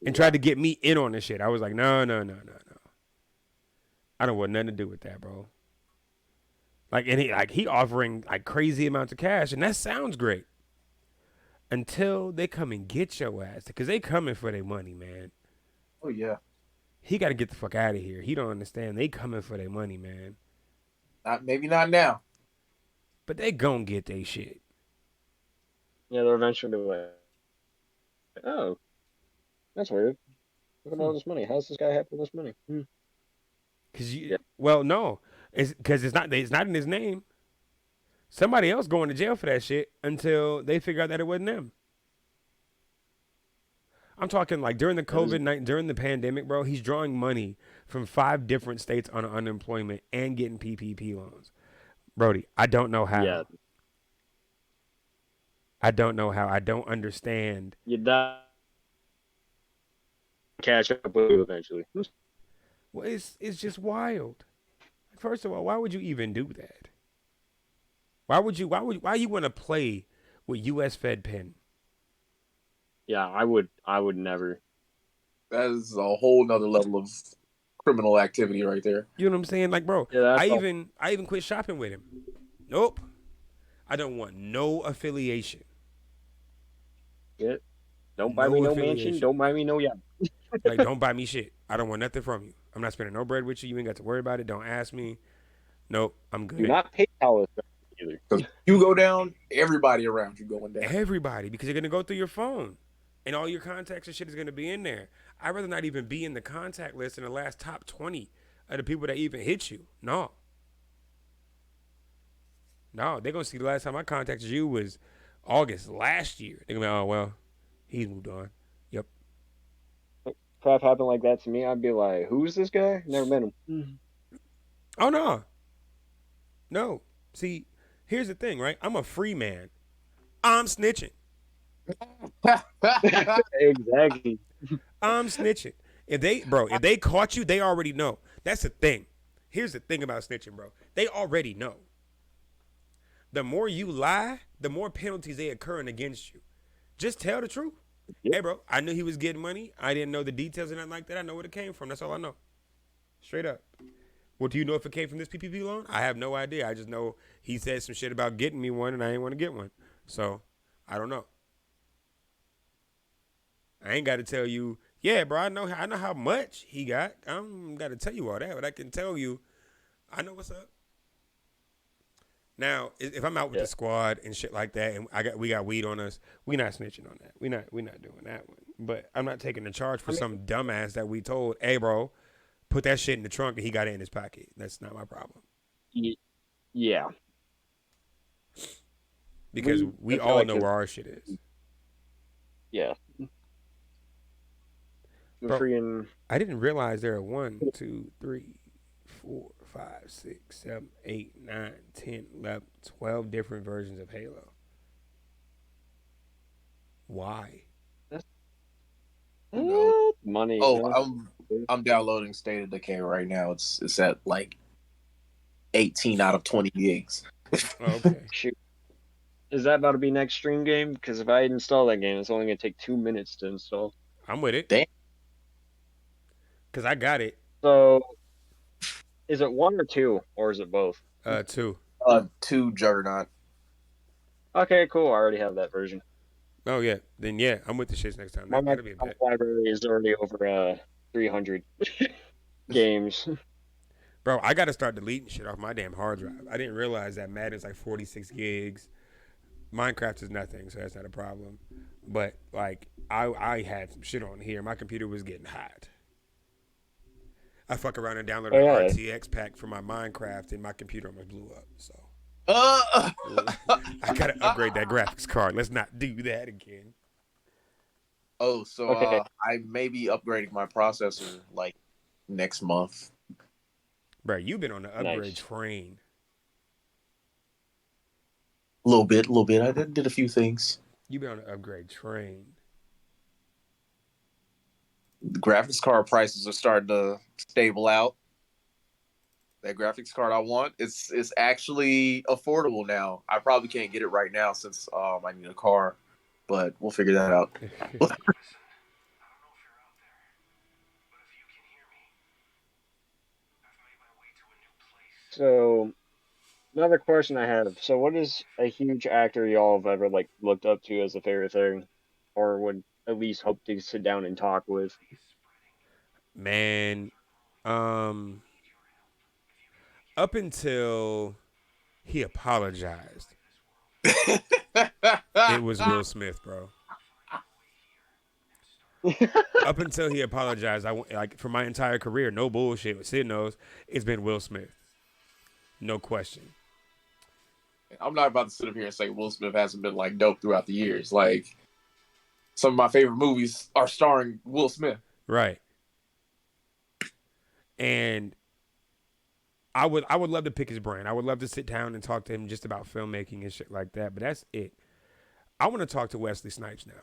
and Wow. tried to get me in on this shit. I was like, no, no, no, no, no. I don't want nothing to do with that, bro. Like, and he offering like crazy amounts of cash, and that sounds great until they come and get your ass, because they coming for their money, man. Oh yeah. He got to get the fuck out of here. He don't understand. They coming for their money, man. Maybe not now. But they gon' get their shit. Yeah, they're eventually like, oh, that's weird. Look at Hmm. all this money. How's this guy have all this money? Cause Yeah. well, no, it's because it's not in his name. Somebody else going to jail for that shit until they figure out that it wasn't them. I'm talking like during the That is. COVID night, during the pandemic, bro. He's drawing money from 5 different states on unemployment and getting PPP loans. Brody, I don't know Yeah. how. I don't know how. I don't understand. You die. Catch up with you eventually. Well, it's just wild. First of all, why would you even do that? Why you want to play with U.S. Fed pen? Yeah, I would never. That is a whole nother level of criminal activity right there. You know what I'm saying? Like, bro, Yeah, I that's all. even I even quit shopping with him. Nope. I don't want no affiliation. Yeah. Don't buy me No no mansion. affiliation. Don't buy me no yacht. Like, don't buy me shit. I don't want nothing from you. I'm not spending no bread with you. You ain't got to worry about it. Don't ask me. Nope. I'm Do good. not pay Alice either. Because you go down, everybody around you going down. Everybody, because you're gonna go through your phone, and all your contacts and shit is gonna be in there. I'd rather not even be in the contact list in the last top 20 of the people that even hit you. No. No, they're gonna see the last time I contacted you was August last year. They're gonna be, oh well, he's moved on. Yep. Crap happened like that to me, I'd be like, who's this guy? Never met him. Oh no. No. See, here's the thing, right? I'm a free man. I'm snitching. Exactly. I'm snitching. If they caught you, they already know. That's the thing. Here's the thing about snitching, bro. They already know. The more you lie, the more penalties they occurring against you. Just tell the truth. Yep. Hey, bro, I knew he was getting money. I didn't know the details and nothing like that. I know where it came from. That's all I know. Straight up. Well, do you know if it came from this PPP loan? I have no idea. I just know he said some shit about getting me one, and I ain't want to get one. So, I don't know. I ain't got to tell you, yeah, bro, I know how much he got. I don't got to tell you all that, but I can tell you, I know what's up. Now, if I'm out with Yeah. the squad and shit like that, and we got weed on us, we not snitching on that. We not doing that one. But I'm not taking the charge for some dumbass that we told, hey, bro, put that shit in the trunk and he got it in his pocket. That's not my problem. Yeah. Because we I feel all like know where our shit is. yeah. Bro, Freaking I didn't realize there are 1, 2, 3, 4, 5, 6, 7, 8, 9, 10, 11, 12 different versions of Halo. Why? That's Who knows? money. Oh, I'm downloading State of Decay right now. It's at like 18 out of 20 gigs. Oh, okay. Shoot. Is that about to be next stream game? Because if I install that game, it's only gonna take 2 minutes to install. I'm with it. Damn. Because I got it. So, is it one or two, or is it both? 2. 2 Juggernaut. Okay, cool. I already have that version. Oh, yeah. Then, yeah, I'm with the shits next time. My That'll be a Microsoft bet. library is already over 300 games. Bro, I got to start deleting shit off my damn hard drive. I didn't realize that Madden's like 46 gigs. Minecraft is nothing, so that's not a problem. But, like, I had some shit on here. My computer was getting hot. I fuck around and downloaded Oh an yeah. RTX pack for my Minecraft, and my computer almost blew up. So Uh, I gotta upgrade that graphics card. Let's not do that again. oh, so Okay. I may be upgrading my processor like next month. Bro, you've been on the upgrade Nice. train. A little bit. I did a few things. You've been on the upgrade train. The graphics card prices are starting to stable out. That graphics card I want, it's actually affordable now. I probably can't get it right now since I need a car, but we'll figure that out. So, another question I have. So, what is a huge actor y'all have ever like looked up to as a favorite thing, or would at least hope to sit down and talk with? Man, up until he apologized, it was Will Smith, bro. Up until he apologized, like for my entire career, no bullshit. Sid knows it's been Will Smith, no question. I'm not about to sit up here and say Will Smith hasn't been like dope throughout the years. Like some of my favorite movies are starring Will Smith. Right. And I would love to pick his brain. I would love to sit down and talk to him just about filmmaking and shit like that. But that's it. I want to talk to Wesley Snipes now.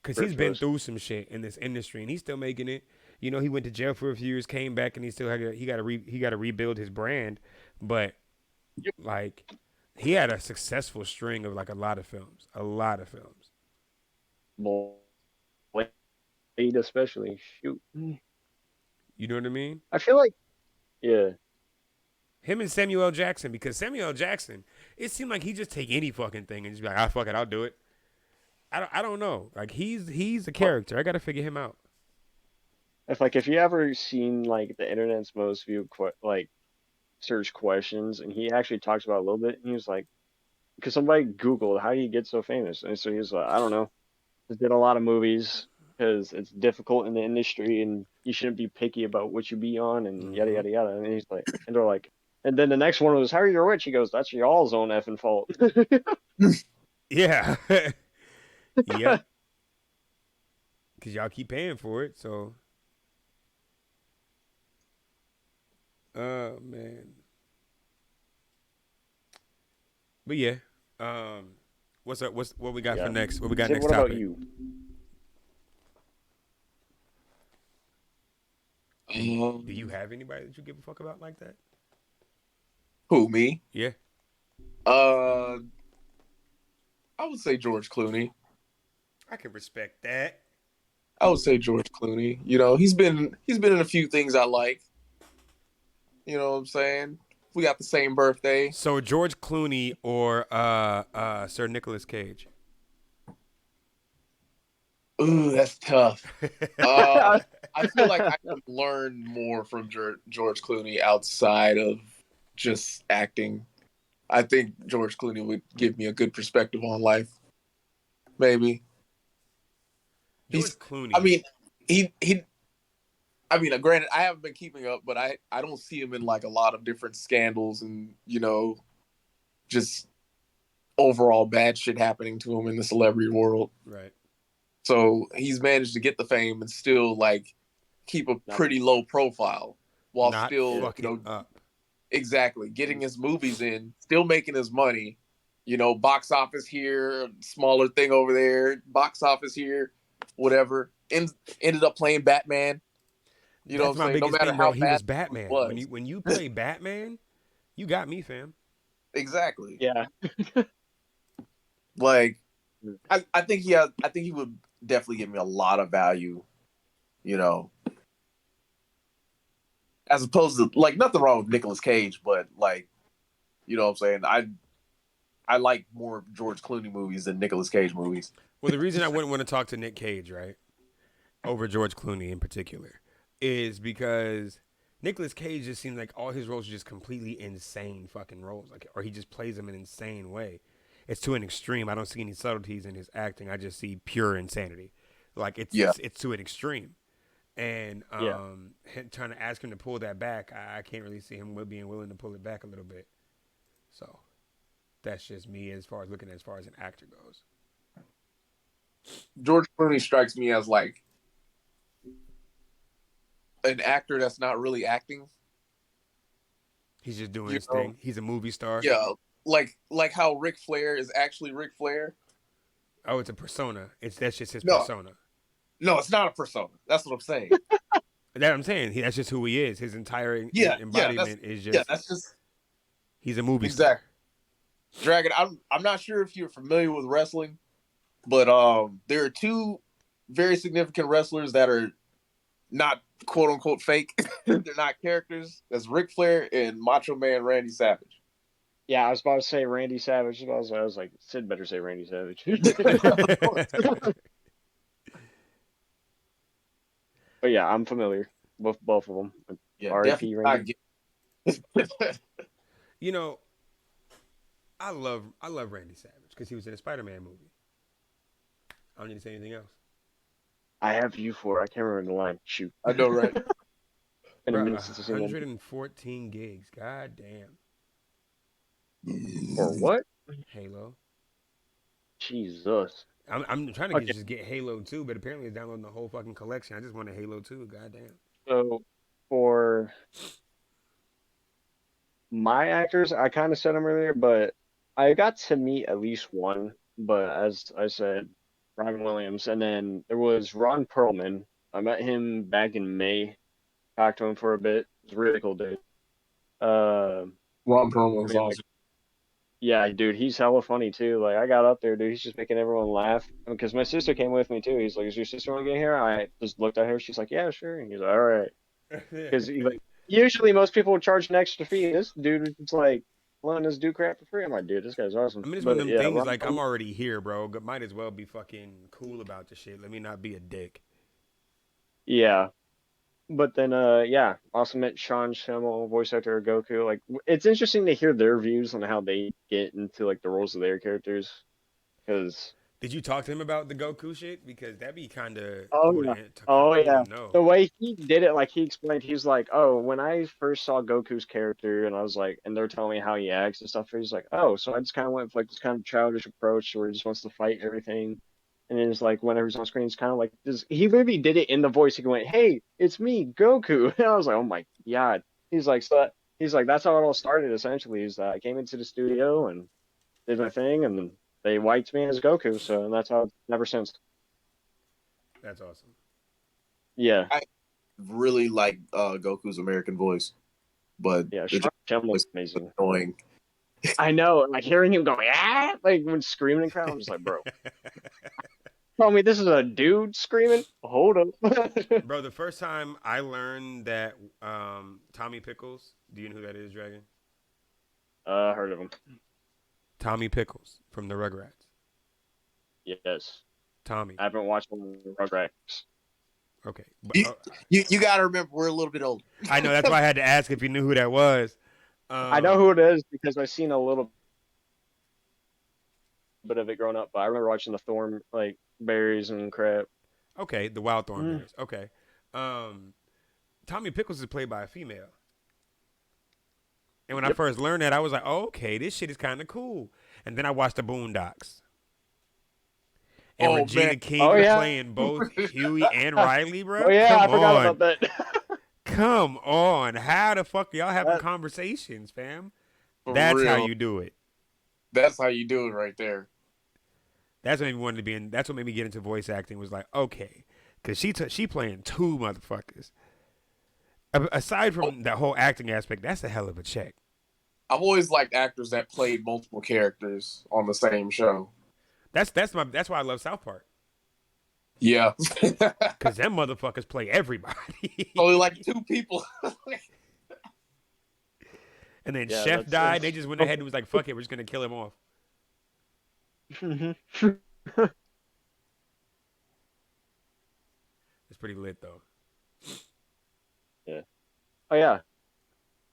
Because he's been through some shit in this industry and he's still making it. You know, he went to jail for a few years, came back, and he still he got to rebuild his brand. But like, he had a successful string of like a lot of films. Blade especially. Shoot. You know what I mean? I feel like, yeah. Him and Samuel L. Jackson, because Samuel L. Jackson, it seemed like he just take any fucking thing and just be like, fuck it, I'll do it. I don't know. Like he's a character. I gotta figure him out. If you ever seen like the internet's most viewed like search questions, and he actually talks about it a little bit, and he was like, because somebody Googled how do you get so famous, and so he was like, I don't know, just did a lot of movies because it's difficult in the industry, and you shouldn't be picky about what you be on, and yada yada yada. And he's like, and they're like, and then the next one was how are you rich? He goes, that's y'all's own effing fault. Yeah. Yep. Because y'all keep paying for it, so. Oh, man. But yeah. What's up? What we got for next? What we got Sid, next what topic? about you? Do you have anybody that you give a fuck about like that? Who, me? Yeah. I would say George Clooney. I can respect that. I would say George Clooney. You know, he's been in a few things I like. You know what I'm saying? We got the same birthday. So George Clooney or Sir Nicolas Cage? Ooh, that's tough. I feel like I can learn more from George Clooney outside of just acting. I think George Clooney would give me a good perspective on life. Maybe. Clooney. I mean, granted, I haven't been keeping up, but I don't see him in like a lot of different scandals and, you know, just overall bad shit happening to him in the celebrity world. Right. So he's managed to get the fame and still like keep a Not pretty low profile while Not still, fucking up. exactly getting his movies in, still making his money. Box office here, smaller thing over there, box office here, whatever. Ended up playing Batman. You know what That's I'm my saying? No biggest matter thing, bro. how He was bad it Batman. When was, you play Batman, you got me, fam. exactly. yeah. Like I think he would definitely give me a lot of value. You know, as opposed to like nothing wrong with Nicolas Cage, but like what I'm saying, I like more George Clooney movies than Nicolas Cage movies. Well, the reason I wouldn't want to talk to Nick Cage, right, over George Clooney in particular, is because Nicolas Cage just seems like all his roles are just completely insane fucking roles, like, or he just plays them in an insane way. It's to an extreme. I don't see any subtleties in his acting. I just see pure insanity. Like Yeah, it's to an extreme. And Yeah. trying to ask him to pull that back, I can't really see him being willing to pull it back a little bit. So that's just me as far as looking as far as an actor goes. George Clooney strikes me as like an actor that's not really acting. He's just doing You his know, thing. He's a movie star. yeah, like how Ric Flair is actually Ric Flair. Oh, it's a persona. That's just his No, persona. no, it's not a persona. That's what I'm saying. That I'm saying. That's just who he is. His entire Yeah, embodiment is yeah, just that's just he's a movie star. exactly. Dragon, I'm not sure if you're familiar with wrestling, but there are two very significant wrestlers that are not quote unquote fake. They're not characters. That's Ric Flair and Macho Man Randy Savage. Yeah, I was about to say Randy Savage. I was like, Sid better say Randy Savage. But yeah, I'm familiar with both of them. Yeah, definitely R.I.P. not Randy. You know, I love Randy Savage because he was in a Spider-Man movie. I don't need to say anything else. I have you for. I can't remember the line. Shoot. I know, right? Been a Bro, minute since I've seen one. 114 gigs. God damn. For what? Halo. Jesus. I'm trying to Okay, just get Halo 2, but apparently it's downloading the whole fucking collection. I just wanted Halo 2. God damn. so for my actors, I kind of said them earlier, but I got to meet at least one. But as I said, Robin Williams, and then there was Ron Perlman. I met him back in May. Talked to him for a bit. He's a really cool dude. Uh, Ron I Perlman's mean, like, awesome. yeah, dude, he's hella funny too. Like, I got up there, dude. He's just making everyone laugh. Because my sister came with me too. He's like, "Is your sister want to get here?" I just looked at her. She's like, "Yeah, sure." And he's like, "All right." Because like, usually most people would charge an extra fee. This dude was just like letting us do crap for free. I'm like, dude, this guy's awesome. I mean, it's one of But them yeah, things like I'm already here, bro. Might as well be fucking cool about the shit. Let me not be a dick. yeah. But then, yeah, also met Sean Schemmel, voice actor of Goku. Like, it's interesting to hear their views on how they get into like the roles of their characters. Because, Did you talk to him about the Goku shit? Because that'd be kind of oh cool yeah, to oh cool yeah, to know. the way he did it, like he explained, he's like, oh, when I first saw Goku's character, and I was like, and they're telling me how he acts and stuff. He's like, oh, so I just kind of went with like this kind of childish approach where he just wants to fight everything. And then it's like whenever he's on screen, it's kind of like this. He literally did it in the voice. He went, "Hey, it's me, Goku." And I was like, "Oh my god!" He's like, so he's like, that's how it all started. Essentially, is that I came into the studio and did my thing, and then they wiped me as Goku. So and that's how it's ever since. That's awesome. Yeah, I really like Goku's American voice, but yeah. the Sean Japanese Shyamalan's voice is amazing. annoying. I know, like hearing him go, ah, like when screaming in crowd, I'm just like, bro, tell me this is a dude screaming. Hold up. Bro, the first time I learned that Tommy Pickles, do you know who that is, Dragon? Heard of him. Tommy Pickles from the Rugrats. Yes, Tommy. I haven't watched one of the Rugrats. Okay. But, You, you got to remember we're a little bit older. I know, that's why I had to ask if you knew who that was. I know who it is because I've seen a little bit of it growing up, but I remember watching the Thorn like berries and crap. Okay, the Wild Mm. Thornberries. Okay. Tommy Pickles is played by a female. And when I Yep. first learned that, I was like, oh, okay, this shit is kind of cool. And then I watched the Boondocks. And Oh man. Regina Oh King yeah. playing both Huey and Riley, Oh bro. yeah, I Come forgot on. about that. Come on. How the fuck are y'all having That conversations, fam? For That's how real. you do it. That's how you do it right there. That's what made me wanted to be in. That's what made me get into voice acting. Was like, okay, because she playing two motherfuckers. Aside Oh, from that whole acting aspect, that's a hell of a check. I've always liked actors that played multiple characters on the same show. That's why I love South Park. Yeah. Cause them motherfuckers play everybody. Only like two people. And then yeah, Chef that's died. They just went ahead and was like, fuck it, we're just gonna kill him off. It's pretty lit though. yeah. Oh yeah.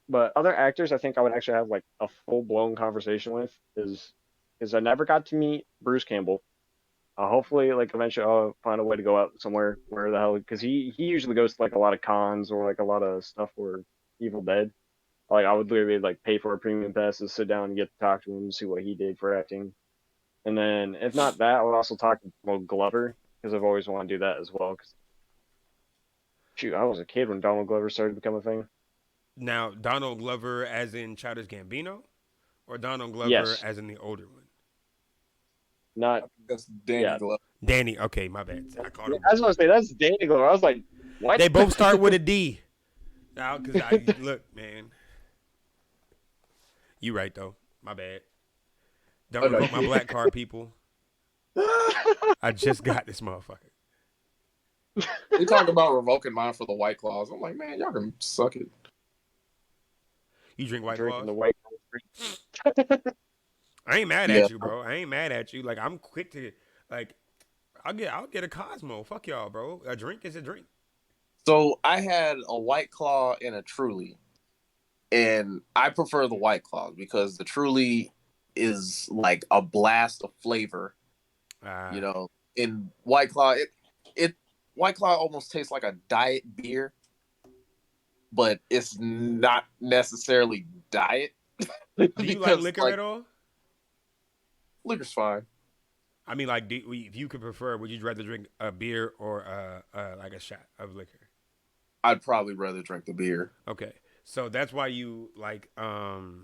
But other actors I think I would actually have like a full blown conversation with is I never got to meet Bruce Campbell. Hopefully, like eventually, I'll find a way to go out somewhere where the hell because he usually goes to like a lot of cons or like a lot of stuff where Evil Dead. Like I would literally like pay for a premium pass to sit down and get to talk to him, see what he did for acting. And then if not that, I would also talk to Glover because I've always wanted to do that as well. Cause shoot, I was a kid when Donald Glover started to become a thing. Now, Donald Glover as in Childish Gambino, or Donald Glover Yes, as in the older one? not I think that's Danny yeah. Glover. Danny. Okay, my bad. I called Yeah, him. I was gonna say that's Danny Glover. I was like, what? They both start with a D. Now, cause I look, man. You right though. My bad. Don't Oh, no. revoke my black card, people. I just got this motherfucker. They talk about revoking mine for the White Claws. I'm like, man, y'all can suck it. You drink White Drinking Claws? the white. I ain't mad Yeah. at you, bro. I ain't mad at you. Like I'm quick to like. I'll get a Cosmo. Fuck y'all, bro. A drink is a drink. So I had a White Claw and a Truly, and I prefer the White Claws because the Truly is like a blast of flavor. Uh, You know, in White Claw, it White Claw almost tastes like a diet beer, but it's not necessarily diet do you like because liquor like at all? liquor's fine. I mean, like, if you could prefer, would you rather drink a beer or like a shot of liquor? I'd probably rather drink the beer. Okay, so that's why you like the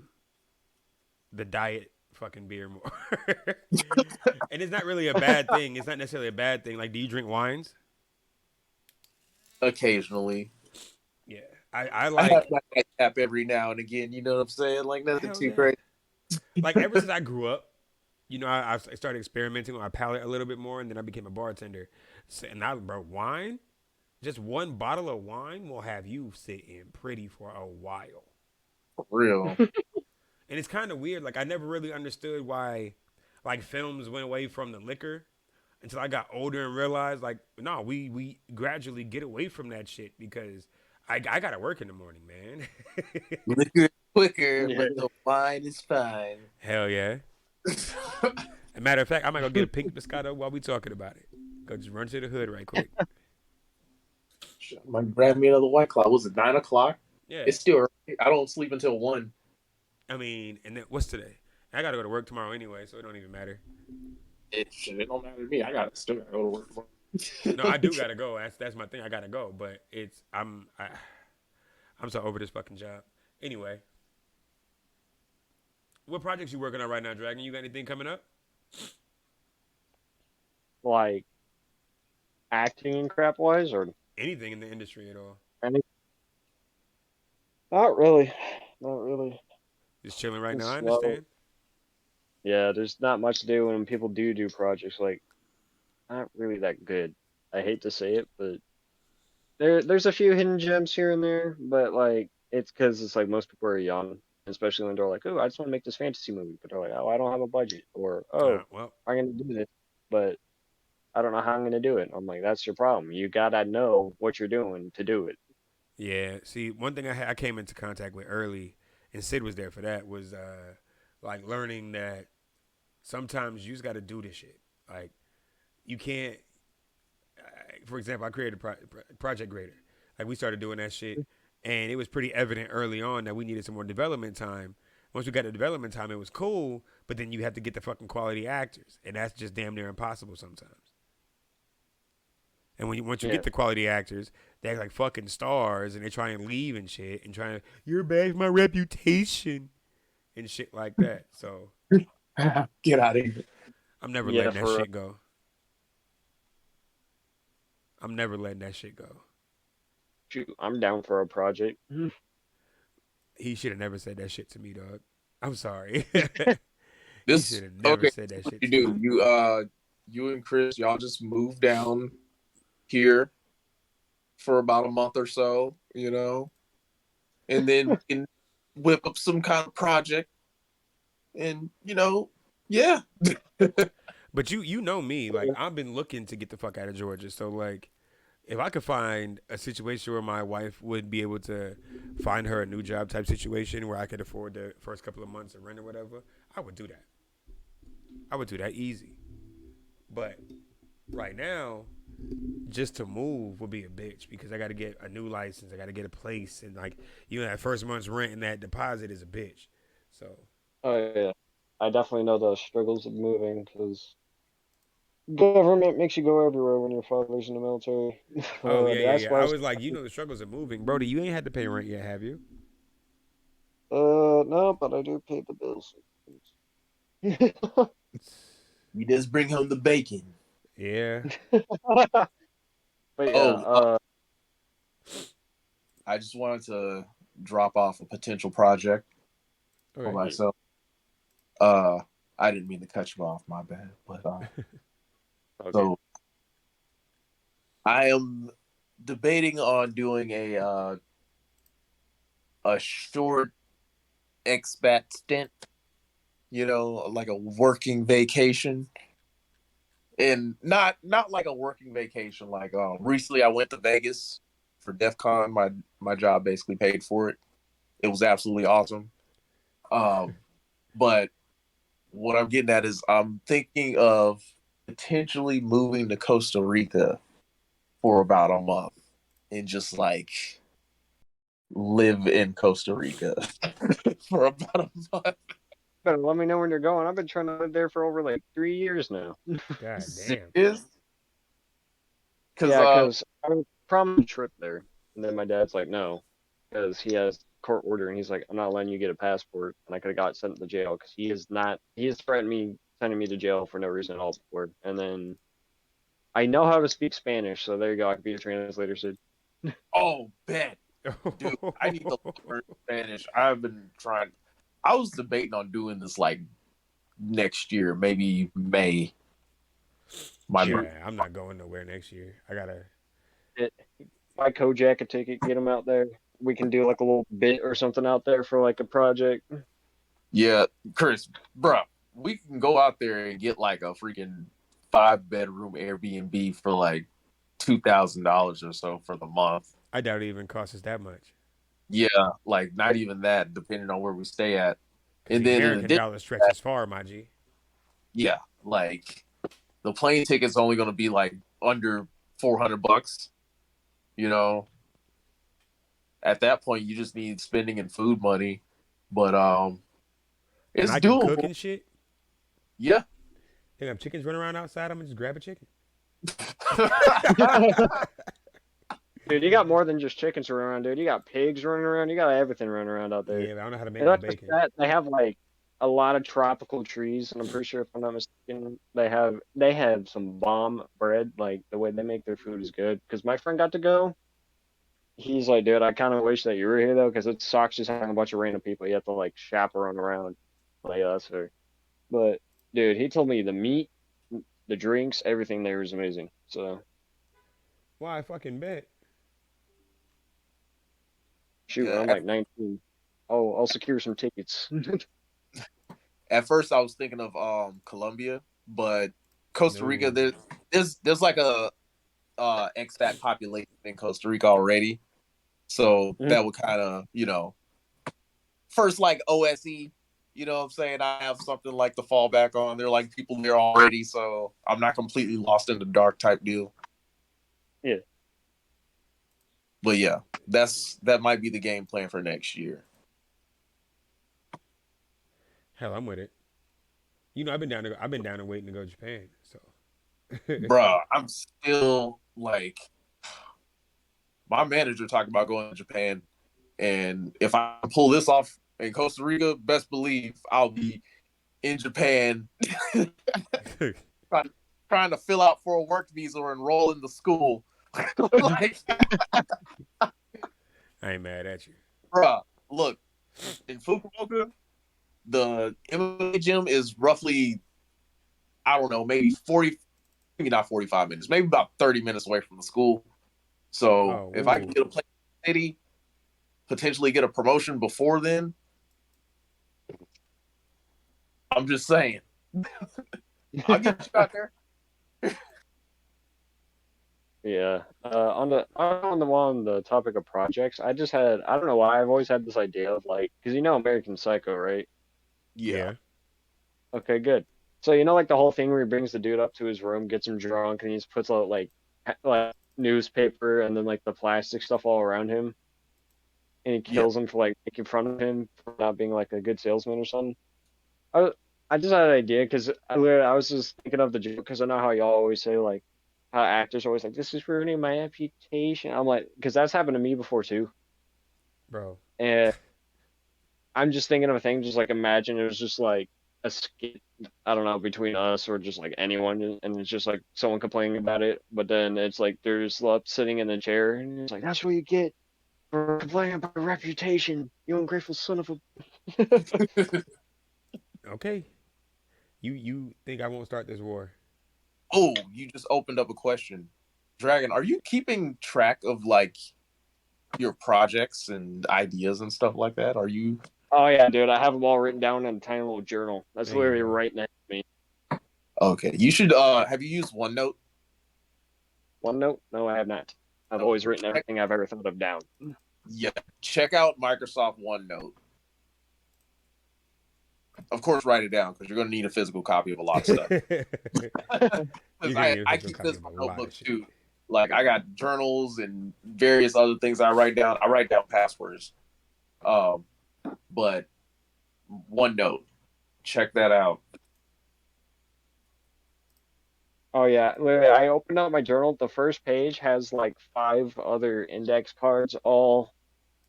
diet fucking beer more. And it's not really a bad thing. It's not necessarily a bad thing. Like, do you drink wines? Occasionally, Yeah, I I have like my nightcap every now and again. You know what I'm saying? Like nothing hell too yeah. crazy. Like ever since I grew up, you know, I started experimenting with my palate a little bit more, and then I became a bartender. So, and I, bro, wine, just one bottle of wine will have you sitting pretty for a while. For real. And it's kind of weird. Like I never really understood why, like films went away from the liquor until I got older and realized, like, no, we gradually get away from that shit because I gotta work in the morning, man. Liquor is quicker, Yeah. but the wine is fine. Hell yeah. As a matter of fact, I might go get a pink Moscato while we talking about it. Go just run to the hood right quick. Might grab me another White Claw. Was it 9 o'clock? Yeah. It's still early. I don't sleep until 1. I mean, and then what's today? I gotta go to work tomorrow anyway, so it don't even matter. It don't matter to me. I still gotta go to work tomorrow. No, I do gotta go. That's my thing. I gotta go, but I'm so over this fucking job. Anyway, what projects you working on right now, Dragon? You got anything coming up? Like acting and crap wise or Anything in the industry at all? any? Not really. Not really. Just chilling right now. It's I slow. understand. Yeah, there's not much to do when people do projects. Like, not really that good. I hate to say it, but there's a few hidden gems here and there. But like, it's because it's like most people are young, especially when they're like, "Oh, I just want to make this fantasy movie," but they're like, "Oh, I don't have a budget," or "Oh, Well, I'm gonna do this, but I don't know how I'm gonna do it." I'm like, "That's your problem. You gotta know what you're doing to do it." yeah. See, one thing I came into contact with early, and Sid was there for that, was like learning that sometimes you just got to do this shit. Like you can't. For example, I created Project Grader. Like we started doing that shit, and it was pretty evident early on that we needed some more development time. Once we got the development time, it was cool, but then you have to get the fucking quality actors, and that's just damn near impossible sometimes. And when once you Yeah. get the quality actors, they act like fucking stars, and they try and leave and shit, and trying to you're bad for my reputation and shit like that. So Get out of here. I'm never Yeah, letting that for shit go. I'm never letting that shit go. shoot, I'm down for a project. He should have never said that shit to me, dog. I'm sorry. He This should have never okay. said that What shit you to me. do? You and Chris, y'all just move down here for about a month or so, and then we can whip up some kind of project, and yeah. But you know me, like I've been looking to get the fuck out of Georgia. So like if I could find a situation where my wife would be able to find her a new job type situation where I could afford the first couple of months of rent or whatever, I would do that. I would do that easy. But right now, just to move would be a bitch because I got to get a new license. I got to get a place, and like that first month's rent and that deposit is a bitch. So, Oh yeah, I definitely know the struggles of moving because government makes you go everywhere when your father's in the military. oh yeah, yeah, That's yeah. why. I was like, the struggles of moving, Brody. You ain't had to pay rent yet, have you? No, but I do pay the bills. You just bring home the bacon. Yeah. But yeah, Oh, I just wanted to drop off a potential project for Okay. myself. Uh, I didn't mean to cut you off, my bad. But okay. so I am debating on doing a short expat stint. Like a working vacation, and not like a working vacation. Like recently, I went to Vegas for DEF CON. My job basically paid for it. It was absolutely awesome. Um, but what I'm getting at is I'm thinking of potentially moving to Costa Rica for about a month and just like live in Costa Rica for about a month. Better let me know when you're going. I've been trying to live there for over like 3 years now. God damn. Serious? Because Yeah, because I was promised a trip there, and then my dad's like, no, because he has court order, and he's like, I'm not letting you get a passport, and I could have got sent to jail because he is not. He has threatened me sending me to jail for no reason at all before, and then I know how to speak Spanish, so there you go. I can be a translator, Sid. oh, bet, dude, I need to learn Spanish. I've been trying. I was debating on doing this like next year, maybe May. My Shoot, Yeah, I'm not going nowhere next year. I gotta. it, buy Kojak a ticket, get him out there. We can do like a little bit or something out there for like a project. Yeah, Chris, bro, we can go out there and get like a freaking 5 bedroom Airbnb for like $2,000 or so for the month. I doubt it even costs us that much Yeah, like not even that, depending on where we stay at. because And the then in American addition, dollar stretches far, my G. yeah, like the plane ticket's only going to be like under $400. You know, at that point, you just need spending and food money, but And it's I can cook doable. and shit. Yeah. They have chickens running around outside. I'm gonna just grab a chicken. Dude, you got more than just chickens running around, dude. You got pigs running around. You got everything running around out there. Yeah, but I don't know how to make And no not just bacon. that, they have like a lot of tropical trees, and I'm pretty sure if I'm not mistaken, they have some bomb bread. Like the way they make their food is good. Because my friend got to go. He's like, dude, I kind of wish that you were here though, because it sucks just having a bunch of random people. You have to like chaperone around. Like, yeah, that's fair. But dude, he told me the meat, the drinks, everything there was amazing. So Why I fucking bet. shoot, when Yeah, I'm like 19, I'll secure some tickets. at first I was thinking of Colombia, but Costa Rica No. there's like a expat population in Costa Rica already. So Mhm. that would kind of, first like OSE, you know what I'm saying? I have something like to fall back on. There are like people there already, so I'm not completely lost in the dark type deal. Yeah. But yeah, that might be the game plan for next year. Hell, I'm with it. I've been down and waiting to go to Japan. So Bruh, I'm still like my manager talked about going to Japan, and if I pull this off in Costa Rica, best believe I'll be in Japan trying, trying to fill out for a work visa or enroll in the school. Like, I ain't mad at you. bruh, look, in Fukuoka, the MMA gym is roughly, I don't know, maybe 40, maybe not 45 minutes, maybe about 30 minutes away from the school. So Oh, if I can ooh. get a place in the city, potentially get a promotion before then, I'm just saying, I'll get you out there. Yeah. On the topic of projects, I don't know why I've always had this idea of like, because you know American Psycho, right? Yeah. Yeah. Okay, good. So you know like the whole thing where he brings the dude up to his room, gets him drunk, and he just puts out like newspaper and then like the plastic stuff all around him, and he Yeah. kills him for like making fun of him for not being like a good salesman or something. I I just had an idea because I was just thinking of the joke because I know how y'all always say like how actors are always like this is ruining my reputation. I'm like because that's happened to me before too, Bro. and I'm just thinking of a thing. Just like imagine it was just like a skit. I don't know between us or just like anyone, and it's just like someone complaining about it. But then it's like there's Slut sitting in the chair, and it's like that's what you get for complaining about your reputation, you ungrateful son of a. Okay. You think I won't start this war? Oh, you just opened up a question. Dragon, are you keeping track of like your projects and ideas and stuff like that? Are you Oh yeah, dude, I have them all written down in a tiny little journal. That's There you literally go. right next to me. okay? You should have you used OneNote? OneNote? No, I have not. I've No. always written everything I've ever thought of down. Yeah. Check out Microsoft OneNote. Of course, write it down because you're going to need a physical copy of a lot of stuff. You're Because gonna need a I physical keep copy of a physical lot of notebooks shit. too. Like I got journals and various other things I write down. I write down passwords. Um, but OneNote, check that out. Oh yeah, literally, I opened up my journal. The first page has like five other index cards, all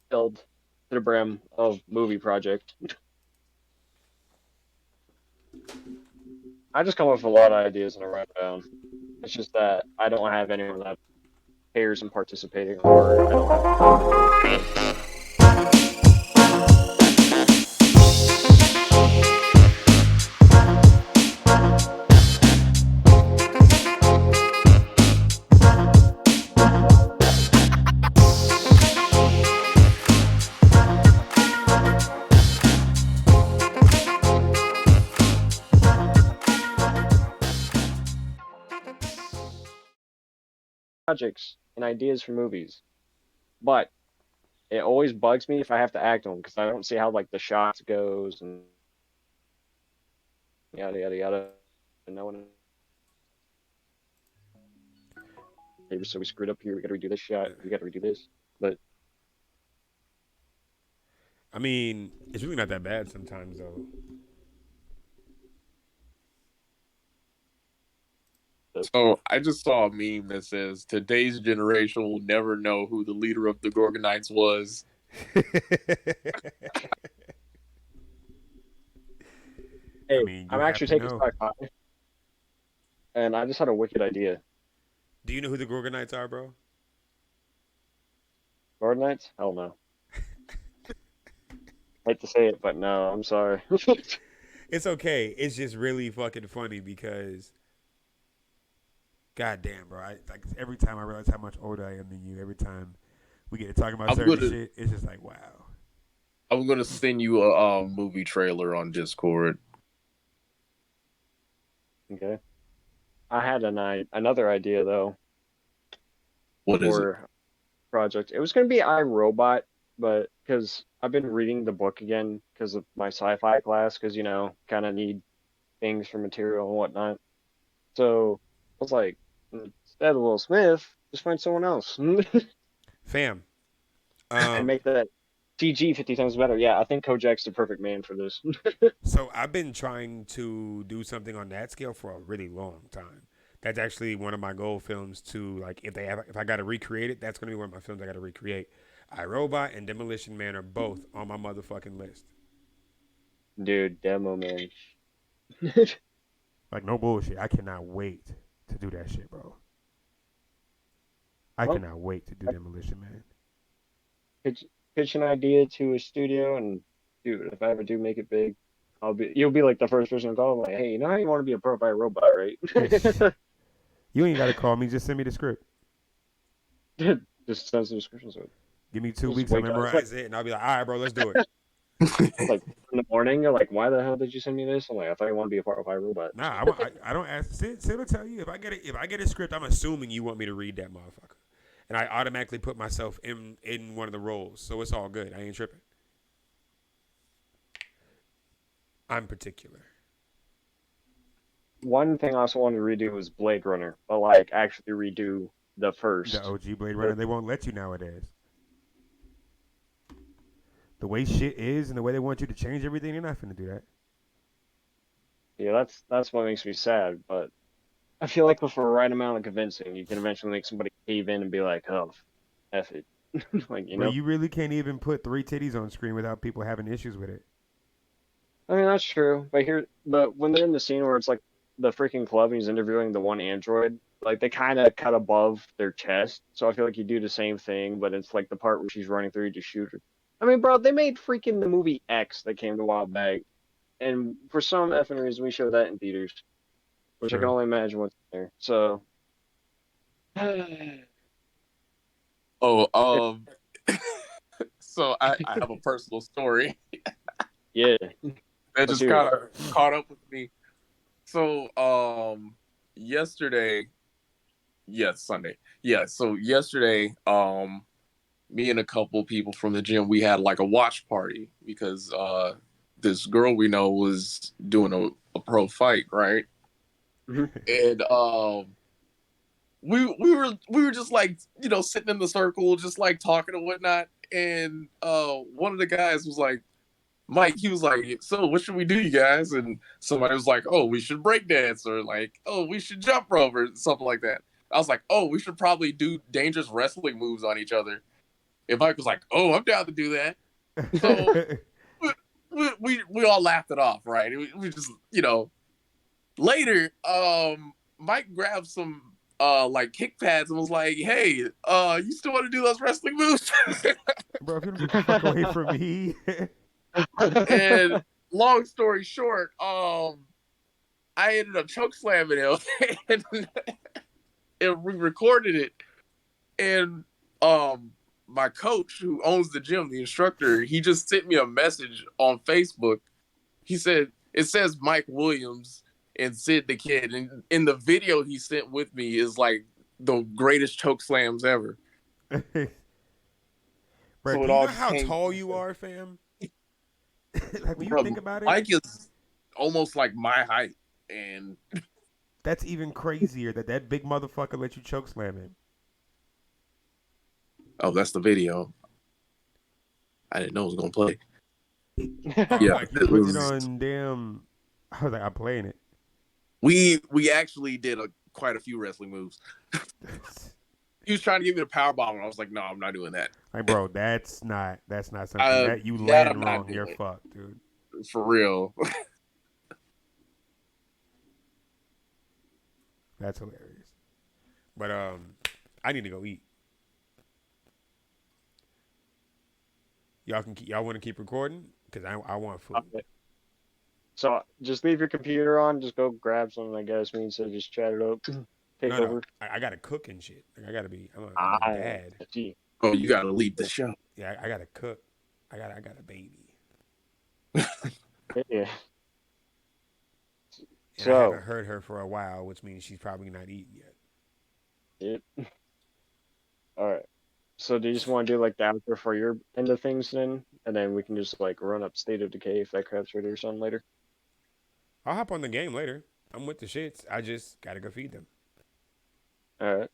filled to the brim of movie project. I just come up with a lot of ideas and I write them down. It's just that I don't have anyone that cares in participating, or I don't have the time to do it. Projects and ideas for movies, but it always bugs me if I have to act on because I don't see how like the shots goes and yada yada yada. And no one, so we screwed up here. We got to redo this shot. We got to redo this. But I mean, it's really not that bad sometimes though. So I just saw a meme that says today's generation will never know who the leader of the Gorgonites was. I hey, mean, you I'm have actually to taking know. stock five, and I just had a wicked idea. Do you know who the Gorgonites are, bro? Guard Knights? Hell no. Hate to say it, but no. I'm sorry. It's okay. It's just really fucking funny because, god damn, bro. Like every time I realize how much older I am than you, every time we get to talking about I'm certain gonna shit, it's just like, wow. I'm gonna send you a movie trailer on Discord. Okay. I had another idea though What is it? for project. It was gonna be iRobot, but because I've been reading the book again because of my sci-fi class, because kind of need things for material and whatnot. So I was like, instead of Will Smith, just find someone else Fam. and make that CG 50 times better. Yeah, I think Kojak's the perfect man for this. So I've been trying to do something on that scale for a really long time. That's actually one of my goal films too. Like if I got to recreate it, that's gonna be one of my films I got to recreate. iRobot and Demolition Man are both on my motherfucking list. Dude, Demo Man. Like no bullshit. I cannot wait to do that shit, bro. I Well, cannot wait to do Demolition Man. pitch, pitch an idea to a studio, and dude, if I ever do make it big, you'll be like the first person to call. Like, hey, you know how you want to be a pro fight robot, right? You ain't got to call me. Just send me the script. Just send some descriptions of it. Give me 2 Just weeks. I wake up. memorize it, and I'll be like, all right, bro, let's do it. It's like in the morning, you're like, why the hell did you send me this? I'm like, I thought you want to be a part of iRobot. Nah, I don't ask. Sid will tell you if I get a script, I'm assuming you want me to read that motherfucker, and I automatically put myself in one of the roles, so it's all good. I ain't tripping. I'm particular. One thing I also wanted to redo was Blade Runner, but like actually redo the first. The OG Blade Runner, they won't let you nowadays. The way shit is and the way they want you to change everything, they're not finna do that. Yeah, that's what makes me sad. But I feel like with the right amount of convincing, you can eventually make somebody cave in and be like, oh, F it. Like, you Bro, know? you really can't even put 3 titties on screen without people having issues with it. I mean, that's true. But when they're in the scene where it's like the freaking club and he's interviewing the one android, like they kind of cut above their chest. So I feel like you do the same thing, but it's like the part where she's running through, you just shoot her. I mean, bro, they made freaking the movie X that came a while back. And for some effing reason, we showed that in theaters, which I can True. only imagine what's there. So, Oh, so I have a personal story yeah, that let's just hear it. kind of caught up with me. So, yesterday, yes, Sunday, yeah. So yesterday, me and a couple people from the gym, we had like a watch party because this girl we know was doing a pro fight, right? Mhm. And we were just like, you know, sitting in the circle, just like talking and whatnot. And one of the guys was like, Mike, he was like, so what should we do, you guys? And somebody was like, oh, we should break dance, or like, oh, we should jump rope, or something like that. I was like, oh, we should probably do dangerous wrestling moves on each other. And Mike was like, oh, I'm down to do that. So we all laughed it off, right? We just, you know, later, Mike grabbed some like kick pads and was like, hey, you still want to do those wrestling moves? Bro, if you don't get the fuck away from me. And long story short, I ended up choke slamming him and we recorded it. And my coach who owns the gym, the instructor, he just sent me a message on Facebook. He said, it says Mike Williams and Sid the Kid. And in the video he sent with me is like the greatest choke slams ever. Bro, So do it you all know just how came. tall you are, fam? Like when you Bro, think about it, Mike is almost like my height. And that's even crazier that big motherfucker let you choke slam him. oh, that's the video. I didn't know it was gonna play. Oh, I'm Yeah, like, you it putting it was. on damn. I was like, I'm playing it. We actually did quite a few wrestling moves. He was trying to give me the power bomb, and I was like, no, I'm not doing that. Like, bro, that's not something that you That land I'm not wrong. You're doing fucked, dude. for real. That's hilarious. But I need to go eat. Y'all want to keep recording? Cause I want food. Okay. So just leave your computer on. Just go grab something. I guess we instead of just chat it up. Take No, over. I gotta cook and shit. Like, I gotta be. I'm Ah, a dad. I see. Oh, you gotta leave the show. Yeah, I gotta cook. I got a baby. Yeah. And I So, haven't heard her for a while, which means she's probably not eating yet. it. All right. So do you just want to do like the outro for your end of things then, and then we can just like run up State of Decay if that crap's ready or something later. I'll hop on the game later. I'm with the shits. I just gotta go feed them. All right.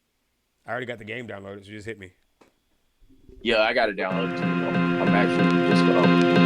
I already got the game downloaded, so just hit me. Yeah, I got it downloaded too. I'm actually just gonna